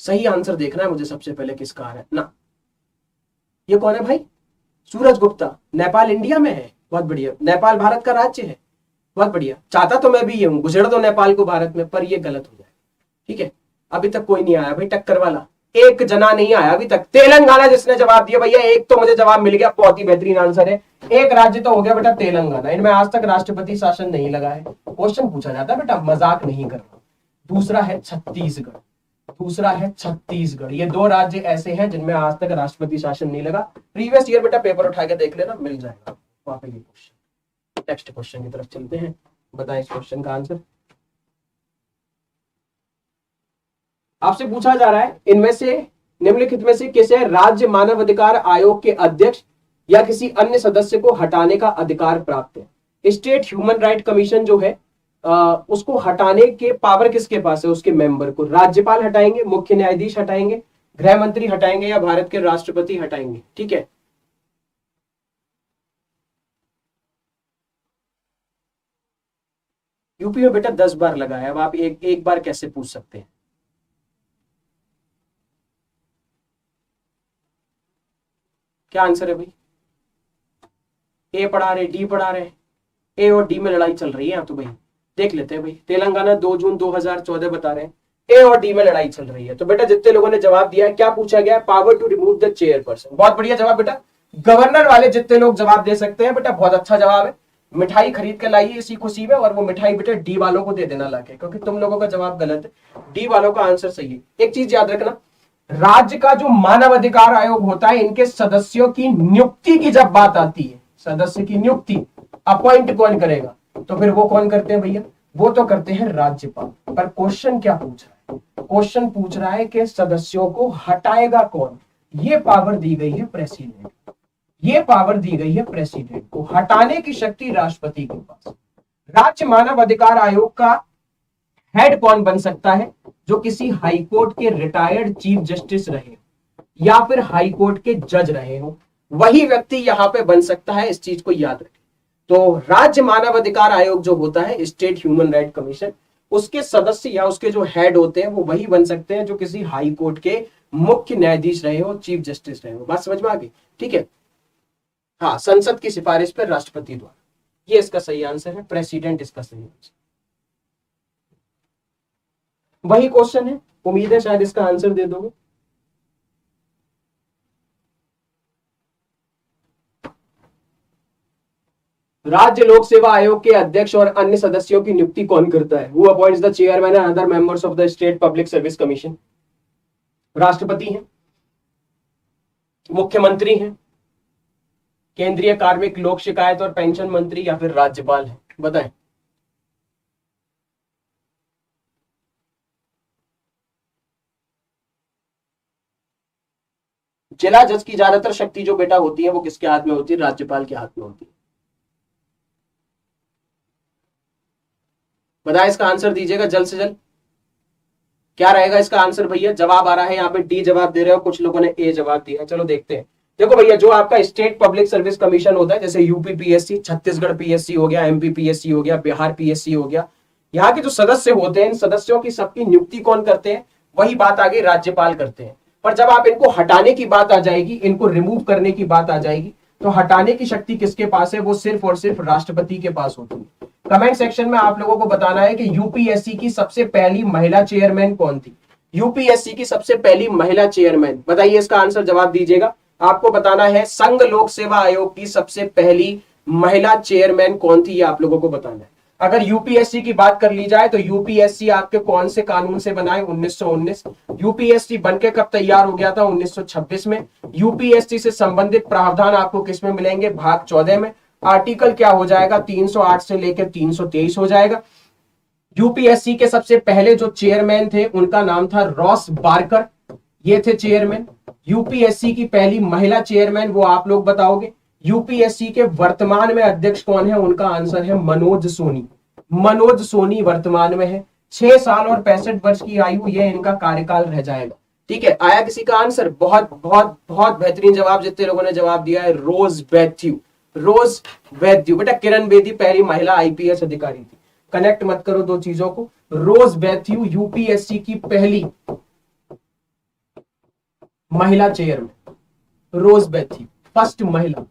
सही आंसर देखना है मुझे सबसे पहले किसका आ रहा है ना। ये कौन है भाई? सूरज गुप्ता। नेपाल इंडिया में है, बहुत बढ़िया। नेपाल भारत का राज्य है, बहुत बढ़िया। चाहता तो मैं भी ये हूं, गुजर दो नेपाल को भारत में, पर ये गलत हो जाए, ठीक है। अभी तक कोई नहीं आया भाई टक्कर वाला, एक जना नहीं आया अभी तक। तेलंगाना जिसने जवाब दिया भैया, एक तो मुझे जवाब मिल गया, बहुत ही बेहतरीन आंसर है। एक राज्य तो हो गया बेटा तेलंगाना, इनमें आज तक राष्ट्रपति शासन नहीं लगा है। क्वेश्चन पूछा जाता है बेटा, मजाक नहीं करना। दूसरा है छत्तीसगढ़, दूसरा है छत्तीसगढ़। ये 2 राज्य ऐसे हैं जिनमें आज तक राष्ट्रपति शासन नहीं लगा। प्रीवियस ईयर बेटा पेपर उठा के देख लेना, मिल जाएगा वहां पे ये क्वेश्चन। नेक्स्ट क्वेश्चन की तरफ चलते हैं, बताएं इस क्वेश्चन का आंसर। आपसे पूछा जा रहा है इनमें से निम्नलिखित में से किसे राज्य मानव अधिकार आयोग के अध्यक्ष या किसी अन्य सदस्य को हटाने का अधिकार प्राप्त है? स्टेट ह्यूमन राइट कमीशन जो है उसको हटाने के पावर किसके पास है? उसके मेंबर को। राज्यपाल हटाएंगे, मुख्य न्यायाधीश हटाएंगे, गृह मंत्री हटाएंगे या भारत के राष्ट्रपति हटाएंगे, ठीक है। यूपी में बेटा 10 बार लगा है, अब आप एक एक बार कैसे पूछ सकते हैं? क्या आंसर है भाई? ए पढ़ा रहे, डी पढ़ा रहे? ए और डी में लड़ाई चल रही है यहाँ तो भाई। देख लेते हैं भाई, तेलंगाना 2 जून 2014 बता रहे हैं, ए और डी में लड़ाई चल रही है। तो बेटा जितने लोगों ने जवाब दिया है, क्या पूछा गया? Power to remove the chairperson. बहुत बढ़िया जवाब बेटा। गवर्नर वाले जितने लोग जवाब दे सकते हैं बेटा, बहुत अच्छा जवाब है। मिठाई खरीद के लाइए इसी खुशी में, और वो मिठाई बेटा डी वालों को दे देना लाके, क्योंकि तुम लोगों का जवाब गलत है, डी वालों का आंसर सही है। एक चीज याद रखना, राज्य का जो मानव अधिकार आयोग होता है, इनके सदस्यों की नियुक्ति की जब बात आती है, सदस्य की नियुक्ति, अपॉइंट कौन करेगा? तो फिर वो कौन करते हैं भैया? वो तो करते हैं राज्यपाल। पर क्वेश्चन क्या पूछ रहा है? क्वेश्चन पूछ रहा है कि सदस्यों को हटाएगा कौन? ये पावर दी गई है प्रेसिडेंट, ये पावर दी गई है प्रेसिडेंट को, हटाने की शक्ति राष्ट्रपति के पास। राज्य मानव अधिकार आयोग का हेड कौन बन सकता है? जो किसी हाई कोर्ट के रिटायर्ड चीफ जस्टिस रहे या फिर हाई कोर्ट के जज रहे हो, वही व्यक्ति यहां पे बन सकता है। इस चीज को याद रखें। तो राज्य मानव अधिकार आयोग जो होता है, स्टेट ह्यूमन राइट कमीशन, उसके सदस्य या उसके जो हेड होते हैं वो वही बन सकते हैं जो किसी हाई कोर्ट के मुख्य न्यायाधीश रहे हो, चीफ जस्टिस रहे हो। बात समझ में आ गई? ठीक है। हाँ, संसद की सिफारिश पर राष्ट्रपति द्वारा। ये इसका सही आंसर है, प्रेसिडेंट इसका सही आंसर। वही क्वेश्चन है, उम्मीद है शायद इसका आंसर दे दोगे। राज्य लोक सेवा आयोग के अध्यक्ष और अन्य सदस्यों की नियुक्ति कौन करता है? Who appoints the chairman and other members of the state public service commission? राष्ट्रपति हैं, मुख्यमंत्री हैं, केंद्रीय कार्मिक लोक शिकायत और पेंशन मंत्री, या फिर राज्यपाल है? बताएं। जिला जज की ज्यादातर शक्ति जो बेटा होती है वो किसके हाथ में होती है? राज्यपाल के हाथ में होती है। बताएं, इसका आंसर दीजिएगा जल्द से जल्द। क्या रहेगा इसका आंसर भैया? जवाब आ रहा है यहाँ पे डी जवाब दे रहे हो, कुछ लोगों ने ए जवाब दिया है। चलो देखते हैं। देखो भैया, जो आपका स्टेट पब्लिक सर्विस कमीशन होता है, जैसे यूपी पीएससी, छत्तीसगढ़ पीएससी हो गया, एमपी पीएससी हो गया, बिहार पीएससी हो गया, यहाँ के जो सदस्य होते हैं, इन सदस्यों की सबकी नियुक्ति कौन करते हैं? वही बात आगे राज्यपाल करते हैं। पर जब आप इनको हटाने की बात आ जाएगी, इनको रिमूव करने की बात आ जाएगी, तो हटाने की शक्ति किसके पास है? वो सिर्फ और सिर्फ राष्ट्रपति के पास होती है। कमेंट सेक्शन में आप लोगों को बताना है कि यूपीएससी की सबसे पहली महिला चेयरमैन कौन थी? यूपीएससी की सबसे पहली महिला चेयरमैन बताइए, इसका आंसर जवाब दीजिएगा। आपको बताना है संघ लोक सेवा आयोग की सबसे पहली महिला चेयरमैन कौन थी, ये आप लोगों को बताना है। अगर यूपीएससी की बात कर ली जाए तो यूपीएससी आपके कौन से कानून से बना है? 1919। यूपीएससी बनके कब तैयार हो गया था? 1926 में। यूपीएससी से संबंधित प्रावधान आपको किसमें मिलेंगे? भाग 14 में। आर्टिकल क्या हो जाएगा? 308 से लेकर 323 हो जाएगा। यूपीएससी के सबसे पहले जो चेयरमैन थे उनका नाम था रॉस बार्कर, ये थे चेयरमैन। यूपीएससी की पहली महिला चेयरमैन वो आप लोग बताओगे। यूपीएससी के वर्तमान में अध्यक्ष कौन है? उनका आंसर है मनोज सोनी। मनोज सोनी वर्तमान में है। 6 साल और 65 वर्ष की आयु, ये इनका कार्यकाल रह जाएगा। ठीक है, आया किसी का आंसर? बहुत बहुत बहुत बेहतरीन जवाब जितने लोगों ने जवाब दिया है। रोज बैथ्यू, रोज बैथ्यू। बेटा किरण बेदी पहली महिला आईपीएस अधिकारी थी। कनेक्ट मत करो दो चीजों को। रोज बैथ्यू यूपीएससी की पहली महिला चेयरमैन, रोज बैथ्यू फर्स्ट महिला।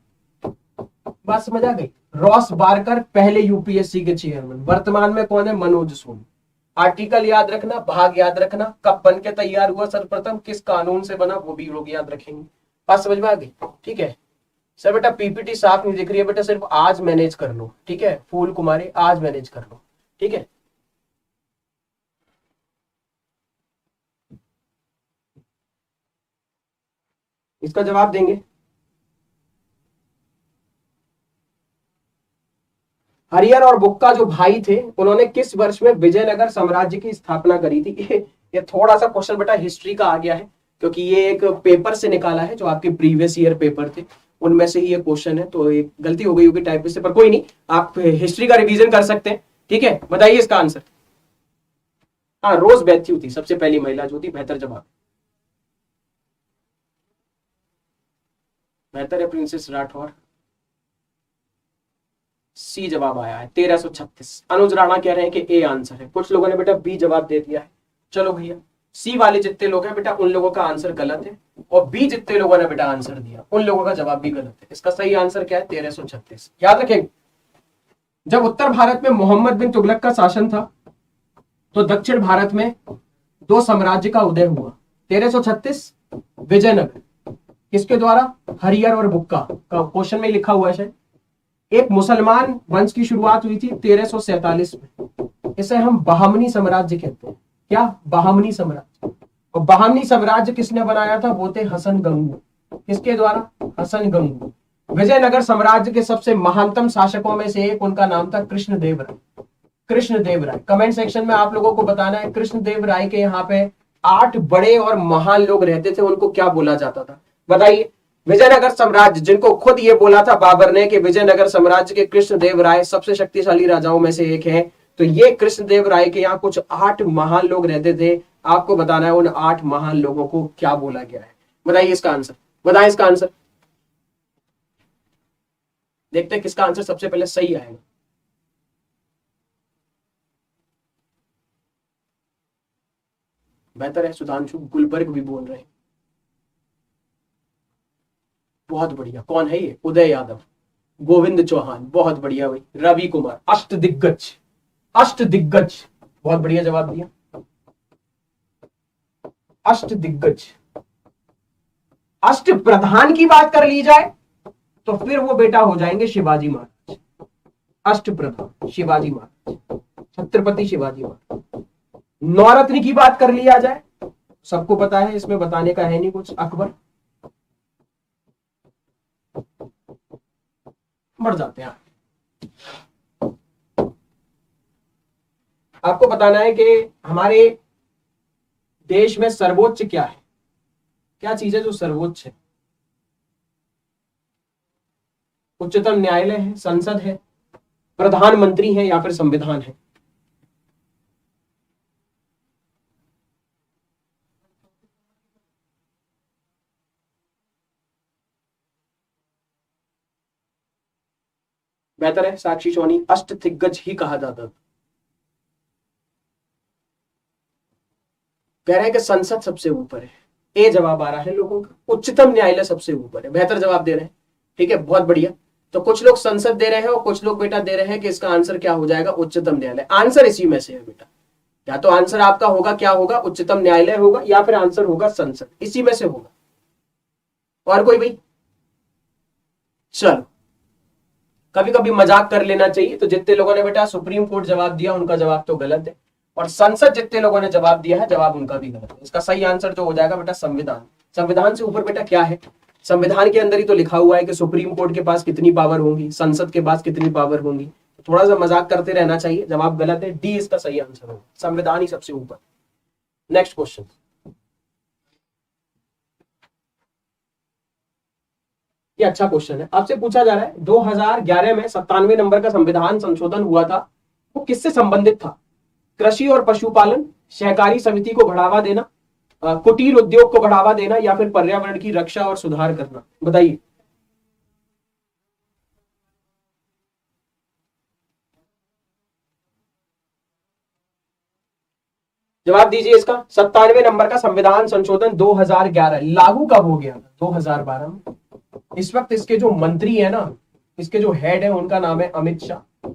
बात समझ आ गई? रॉस बार्कर पहले यूपीएससी के चेयरमैन। वर्तमान में कौन है? मनोज सोनी। आर्टिकल याद रखना, भाग याद रखना, कब बन के तैयार हुआ सर्वप्रथम, किस कानून से बना, वो भी लोग याद रखेंगे। बात समझ में आ गई? ठीक है सर। बेटा पीपीटी साफ नहीं दिख रही है बेटा, सिर्फ आज मैनेज कर लो। ठीक है फूल कुमारी, आज मैनेज कर लो। ठीक है, इसका जवाब देंगे। हरिहर और बुक्का जो भाई थे, उन्होंने किस वर्ष में विजयनगर साम्राज्य की स्थापना करी थी? ये थोड़ा सा क्वेश्चन बेटा हिस्ट्री का आ गया है, क्योंकि ये एक पेपर से निकाला है, जो आपके प्रीवियस ईयर पेपर थे उनमें से ही ये क्वेश्चन है। तो एक गलती हो गई होगी टाइप से, पर कोई नहीं, आप हिस्ट्री का रिवीजन कर सकते हैं। ठीक है, बताइए इसका आंसर। हाँ, रोज बैथ्यू थी सबसे पहली महिला जो थी। बेहतर जवाब, बेहतर है प्रिंसेस राठौर। सी जवाब आया है 1336। अनुज राणा कह रहे हैं कि ए आंसर है। कुछ लोगों ने बेटा बी जवाब दे दिया है। चलो भैया, सी वाले जितने लोग हैं बेटा उन लोगों का आंसर गलत है, और बी जितने लोगों ने बेटा आंसर दिया उन लोगों का जवाब भी गलत है। इसका सही आंसर क्या है? 1336। याद रखेंगे, जब उत्तर भारत में मोहम्मद बिन तुगलक का शासन था तो दक्षिण भारत में दो साम्राज्य का उदय हुआ। 1336 विजयनगर किसके द्वारा? हरियर और बुक्का का क्वेश्चन में लिखा हुआ है शायद। एक मुसलमान वंश की शुरुआत हुई थी 1347 में, इसे हम बहामनी साम्राज्य कहते हैं। क्या? बहामनी साम्राज्य। और बहामनी साम्राज्य किसने बनाया था? वो थे हसन गंगू। किसके द्वारा? हसन गंगू। विजयनगर साम्राज्य के सबसे महानतम शासकों में से एक, उनका नाम था कृष्णदेव राय। कृष्णदेव राय। कमेंट सेक्शन में आप लोगों को बताना है कृष्णदेव राय के यहाँ पे 8 बड़े और महान लोग रहते थे, उनको क्या बोला जाता था? बताइए। विजयनगर साम्राज्य, जिनको खुद ये बोला था बाबर ने कि विजयनगर साम्राज्य के कृष्णदेव राय सबसे शक्तिशाली राजाओं में से एक है, तो ये कृष्णदेव राय के यहाँ कुछ 8 महान लोग रहते थे। आपको बताना है उन 8 महान लोगों को क्या बोला गया है। बताइए इसका आंसर, बताएं इसका आंसर। देखते हैं किसका आंसर सबसे पहले सही आएगा। बेहतर है, सुधांशु गुलबर्ग भी बोल रहे हैं। बहुत बढ़िया। कौन है ये? उदय यादव, गोविंद चौहान, बहुत बढ़िया भाई। रवि कुमार, अष्टदिग्गज। अष्टदिग्गज, बहुत बढ़िया जवाब दिया। अष्टदिग्गज। अष्ट प्रधान की बात कर ली जाए तो फिर वो बेटा हो जाएंगे शिवाजी महाराज। अष्ट प्रधान शिवाजी महाराज, छत्रपति शिवाजी महाराज। नवरत्न की बात कर लिया जाए, सबको पता है, इसमें बताने का है नहीं कुछ। अकबर। बढ़ जाते हैं। आपको बताना है कि हमारे देश में सर्वोच्च क्या है? क्या चीज है जो सर्वोच्च है? उच्चतम न्यायालय है, संसद है, प्रधानमंत्री है, या फिर संविधान है? बेहतर है साक्षी सोनी, अष्टदिग्गज ही कहा जाता था। कह रहे हैं कि संसद सबसे ऊपर है। ए जवाब आ रहा है लोगों का। उच्चतम न्यायालय सबसे ऊपर है। बेहतर जवाब दे रहे हैं, ठीक है, बहुत बढ़िया। तो कुछ लोग संसद दे रहे हैं और कुछ लोग बेटा दे रहे हैं कि इसका आंसर क्या हो जाएगा? उच्चतम न्यायालय। आंसर इसी में से है बेटा। या तो आंसर आपका होगा, क्या होगा? उच्चतम न्यायालय होगा, या फिर आंसर होगा संसद। इसी में से होगा। और कोई भाई? चलो, कभी कभी मजाक कर लेना चाहिए। तो जितने लोगों ने बेटा सुप्रीम कोर्ट जवाब दिया उनका जवाब तो गलत है, और संसद जितने लोगों ने जवाब दिया है जवाब उनका भी गलत है। इसका सही आंसर जो हो जाएगा बेटा संविधान। संविधान से ऊपर बेटा क्या है? संविधान के अंदर ही तो लिखा हुआ है कि सुप्रीम कोर्ट के पास कितनी पावर होंगी, संसद के पास कितनी पावर होंगी। थोड़ा सा मजाक करते रहना चाहिए। जवाब गलत है, डी इसका सही आंसर होगा। संविधान ही सबसे ऊपर। Next question. ये अच्छा क्वेश्चन है, आपसे पूछा जा रहा है 2011 में 97 नंबर का संविधान संशोधन हुआ था, वो किससे संबंधित था? कृषि और पशुपालन, सहकारी समिति को बढ़ावा देना, कुटीर उद्योग को बढ़ावा देना, या फिर पर्यावरण की रक्षा और सुधार करना? बताइए। जवाब दीजिए इसका। 97 नंबर का संविधान संशोधन 2011 लागू कब हो गया था? 2012 में। इस वक्त इसके जो मंत्री है ना, इसके जो हेड है, उनका नाम है अमित शाह।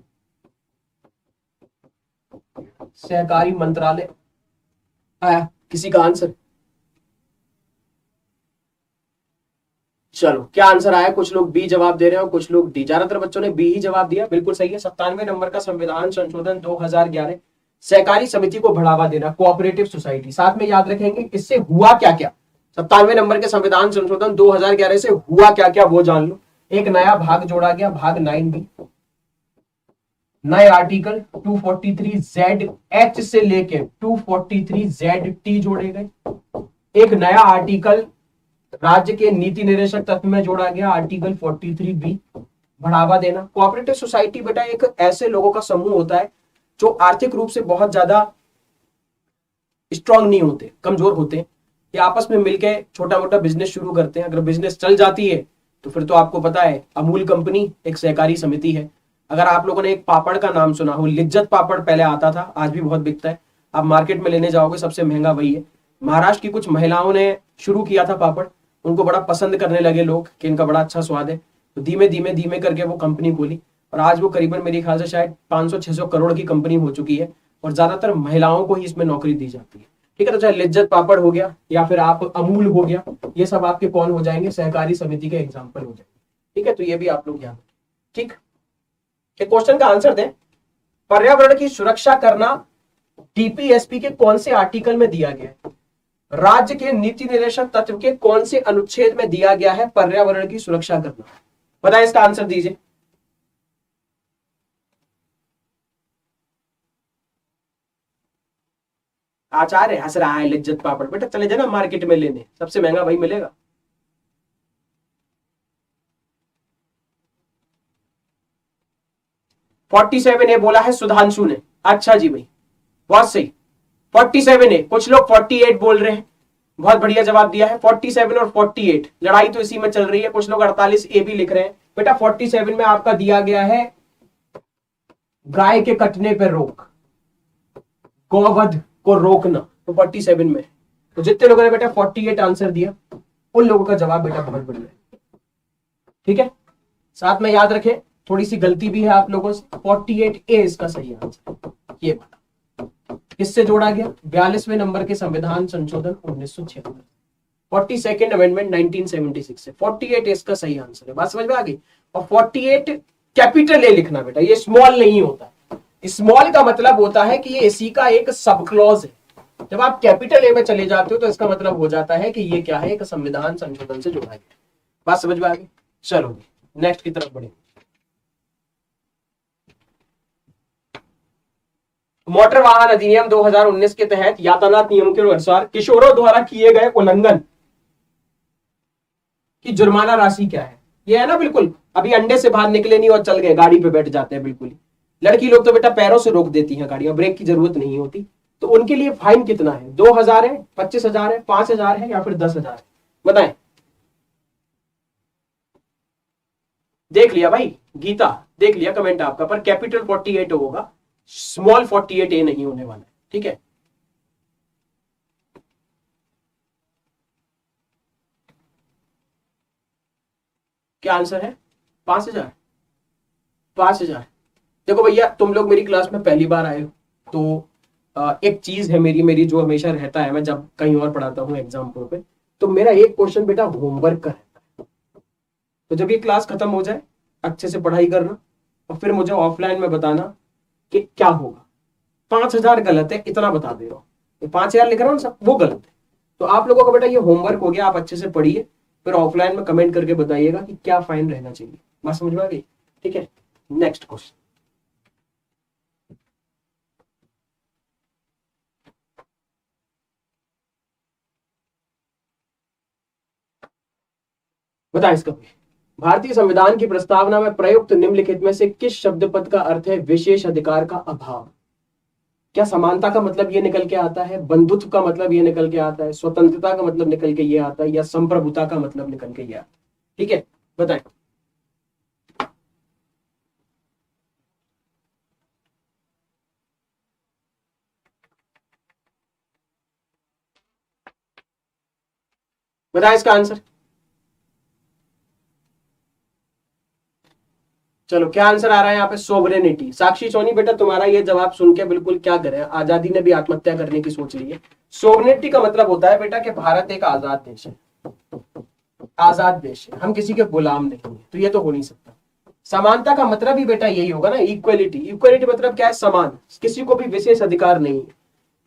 सहकारी मंत्रालय आया। किसी का आंसर? चलो, क्या आंसर आया? कुछ लोग बी जवाब दे रहे हैं और कुछ लोग डी। ज्यादातर बच्चों ने बी ही जवाब दिया, बिल्कुल सही है। 97 नंबर का संविधान संशोधन 2011, सहकारी समिति को बढ़ावा देना, कोऑपरेटिव सोसाइटी। साथ में याद रखेंगे इससे हुआ क्या क्या। 97 नंबर के संविधान संशोधन 2011 से हुआ क्या क्या वो जान लो। एक नया भाग जोड़ा गया, भाग 9B। नए आर्टिकल 243Z(H) से लेके 243Z(T) जोड़े गए। एक नया आर्टिकल राज्य के नीति निर्देशक तत्व में जोड़ा गया, आर्टिकल 43B, बढ़ावा देना। कोऑपरेटिव सोसाइटी बेटा एक ऐसे लोगों का समूह होता है जो आर्थिक रूप से बहुत ज्यादा स्ट्रांग नहीं होते, कमजोर होते हैं। ये आपस में मिलकर छोटा मोटा बिजनेस शुरू करते हैं। अगर बिजनेस चल जाती है तो फिर तो आपको पता है, अमूल कंपनी एक सहकारी समिति है। अगर आप लोगों ने एक पापड़ का नाम सुना हो, लिज्जत पापड़ पहले आता था, आज भी बहुत बिकता है, आप मार्केट में लेने जाओगे सबसे महंगा वही है। महाराष्ट्र की कुछ महिलाओं ने शुरू किया था पापड़, उनको बड़ा पसंद करने लगे लोग कि इनका बड़ा अच्छा स्वाद है, तो धीमे धीमे धीमे करके वो कंपनी खोली और आज वो करीबन मेरे ख्याल से शायद 500-600 करोड़ की कंपनी हो चुकी है और ज्यादातर महिलाओं को ही इसमें नौकरी दी जाती है। ठीक है, तो चाहे लिज्जत पापड़ हो गया या फिर आप अमूल हो गया, ये सब आपके कौन हो जाएंगे, सहकारी समिति के एग्जाम्पल हो जाएंगे। ठीक है, तो ये भी आप लोग याद रखें। ठीक, क्वेश्चन का आंसर दें, पर्यावरण की सुरक्षा करना डीपीएसपी के कौन से आर्टिकल में दिया गया है? राज्य के नीति निर्देशक तत्व के कौन से अनुच्छेद में दिया गया है पर्यावरण की सुरक्षा करना? बताएं, इसका आंसर दीजिए। आचार्य हंस रहा है, लिज्जत पापड़, बेटा चले जाना मार्केट में लेने, सबसे महंगा वही मिलेगा। फोर्टी सेवन ए बोला है सुधांशु ने, अच्छा जी भाई, बहुत सही। 47 ए, कुछ लोग 48 बोल रहे हैं, बहुत बढ़िया जवाब दिया है। 47 और 48 लड़ाई तो इसी में चल रही है, कुछ लोग 48 ए भी लिख रहे हैं। बेटा 47 में आपका दिया गया है गाय के कटने पर रोक, गौवध को रोकना, तो 47 में। तो जितने लोगों ने बेटा 48 आंसर दिया उन लोगों का जवाब बेटा बहुत बढ़िया है। ठीक है, साथ में याद रखें थोड़ी सी गलती भी है आप लोगों से, 48 ए इसका सही आंसर। ये बात किससे जोड़ा गया? 42वें नंबर के संविधान संशोधन 1976, 42nd अमेंडमेंट 1976 से 48 इसका सही आंसर है। बात समझ में आ गई? और 48 कैपिटल ए लिखना बेटा, ये स्मॉल नहीं होता। स्मॉल का मतलब होता है कि ये इसी का एक सब क्लॉज है। जब आप कैपिटल ए में चले जाते हो तो इसका मतलब हो जाता है कि ये क्या है, एक संविधान संशोधन से जुड़ा गया। बात समझ में आ गई? चलो नेक्स्ट की तरफ बढ़े। मोटर वाहन अधिनियम 2019 के तहत यातायात नियम के अनुसार किशोरों द्वारा किए गए उल्लंघन की जुर्माना राशि क्या है? ये है ना, बिल्कुल अभी अंडे से बाहर निकले नहीं और चल गए, गाड़ी पे बैठ जाते हैं बिल्कुल। लड़की लोग तो बेटा पैरों से रोक देती हैं गाड़ियां, ब्रेक की जरूरत नहीं होती। तो उनके लिए फाइन कितना है? 2000 है, 25,000 है, 5,000 है या फिर 10,000 है? बताएं। देख लिया भाई गीता, देख लिया कमेंट आपका, पर कैपिटल 48 होगा, स्मॉल 48 ए नहीं होने वाला है। ठीक है, क्या आंसर है? 5,000। 5,000। देखो भैया, तुम लोग मेरी क्लास में पहली बार आए हो, तो एक चीज है मेरी जो हमेशा रहता है, मैं जब कहीं और पढ़ाता हूँ एग्जाम पे, तो मेरा एक क्वेश्चन बेटा होमवर्क का रहता है। तो जब ये क्लास खत्म हो जाए अच्छे से पढ़ाई करना और फिर मुझे ऑफलाइन में बताना कि क्या होगा। 5,000 गलत है, इतना बता दे रहा हूँ। 5,000 लिख रहा हूँ सब, वो गलत है। तो आप लोगों का बेटा ये होमवर्क हो गया, आप अच्छे से पढ़िए, फिर ऑफलाइन में कमेंट करके बताइएगा कि क्या फाइन रहना चाहिए। बात समझ में आ गई? ठीक है, नेक्स्ट क्वेश्चन। बताएं इसका। भारतीय संविधान की प्रस्तावना में प्रयुक्त निम्नलिखित में से किस शब्द पद का अर्थ है विशेष अधिकार का अभाव? क्या समानता का मतलब ये निकल के आता है, बंधुत्व का मतलब ये निकल के आता है, स्वतंत्रता का मतलब निकल के ये आता है, या संप्रभुता का मतलब निकल के ये आता है? ठीक है, बताएं। बताएं इसका आंसर। चलो क्या आंसर आ रहा है यहाँ पे? सोवरेनिटी। साक्षी सोनी बेटा तुम्हारा ये जवाब सुन के बिल्कुल क्या करें, आजादी ने भी आत्महत्या करने की सोच ली है। सोवरेनिटी का मतलब होता है बेटा कि भारत एक आजाद देश है, आजाद देश है, हम किसी के गुलाम नहीं है, तो ये तो हो नहीं सकता। समानता का मतलब ही बेटा यही होगा ना, इक्वलिटी। इक्वलिटी मतलब क्या है? समान, किसी को भी विशेष अधिकार नहीं है,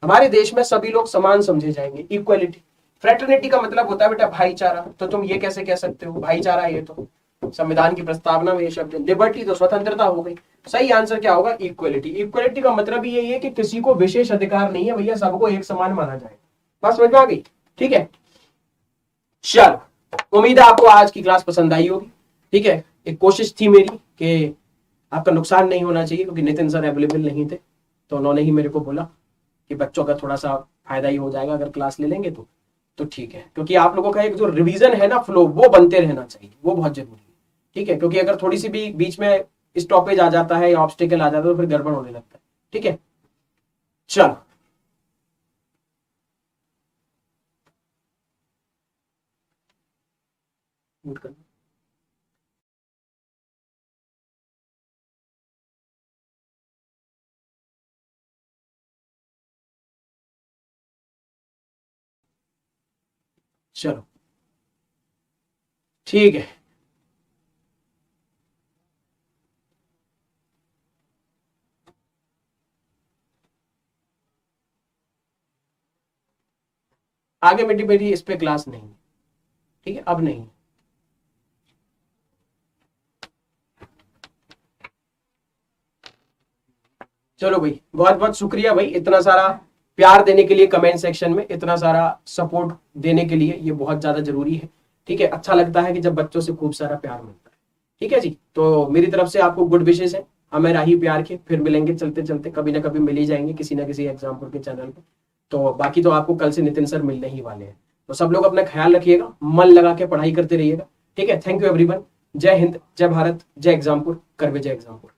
हमारे देश में सभी लोग समान समझे जाएंगे, इक्वलिटी। फ्रेटर्निटी का मतलब होता है बेटा भाईचारा, तो तुम ये कैसे कह सकते हो भाईचारा? ये तो संविधान की प्रस्तावना में ये शब्द। लिबर्टी तो स्वतंत्रता हो गई। सही आंसर क्या होगा? इक्वलिटी। इक्वलिटी का मतलब यही है कि किसी को विशेष अधिकार नहीं है भैया, सबको एक समान माना जाए। बात समझ में आ गई? ठीक है, चलो उम्मीद है आपको आज की क्लास पसंद आई होगी। ठीक है, एक कोशिश थी मेरी कि आपका नुकसान नहीं होना चाहिए, क्योंकि नितिन सर अवेलेबल नहीं थे, तो उन्होंने ही मेरे को बोला कि बच्चों का थोड़ा सा फायदा ही हो जाएगा अगर क्लास ले लेंगे तो ठीक है। क्योंकि आप लोगों का एक जो रिवीजन है ना, फ्लो, वो बनते रहना चाहिए, वो बहुत जरूरी है। ठीक है, क्योंकि अगर थोड़ी सी भी बीच में स्टॉपेज आ जाता है या ऑब्स्टिकल आ जाता है तो फिर गड़बड़ होने लगता है। ठीक है, चलो म्यूट कर। चलो ठीक है, आगे मेरी इस पे क्लास नहीं। ठीक है, अब नहीं। चलो भाई, बहुत बहुत शुक्रिया भाई, इतना सारा प्यार देने के लिए कमेंट सेक्शन में, इतना सारा सपोर्ट देने के लिए, ये बहुत ज्यादा जरूरी है। ठीक है, अच्छा लगता है कि जब बच्चों से खूब सारा प्यार मिलता है। ठीक है जी, तो मेरी तरफ से आपको गुड विशेष है, हमें राही प्यार के, फिर मिलेंगे चलते चलते, कभी ना कभी मिल ही जाएंगे किसी ना किसी एग्जाम्पल के चैनल पे। तो बाकी तो आपको कल से नितिन सर मिलने ही वाले हैं। तो सब लोग अपना ख्याल रखिएगा, मन लगा के पढ़ाई करते रहिएगा। ठीक है, थैंक यू एवरीवन। जय हिंद, जय भारत, जय एग्जामपुर, करवे जय एग्जामपुर।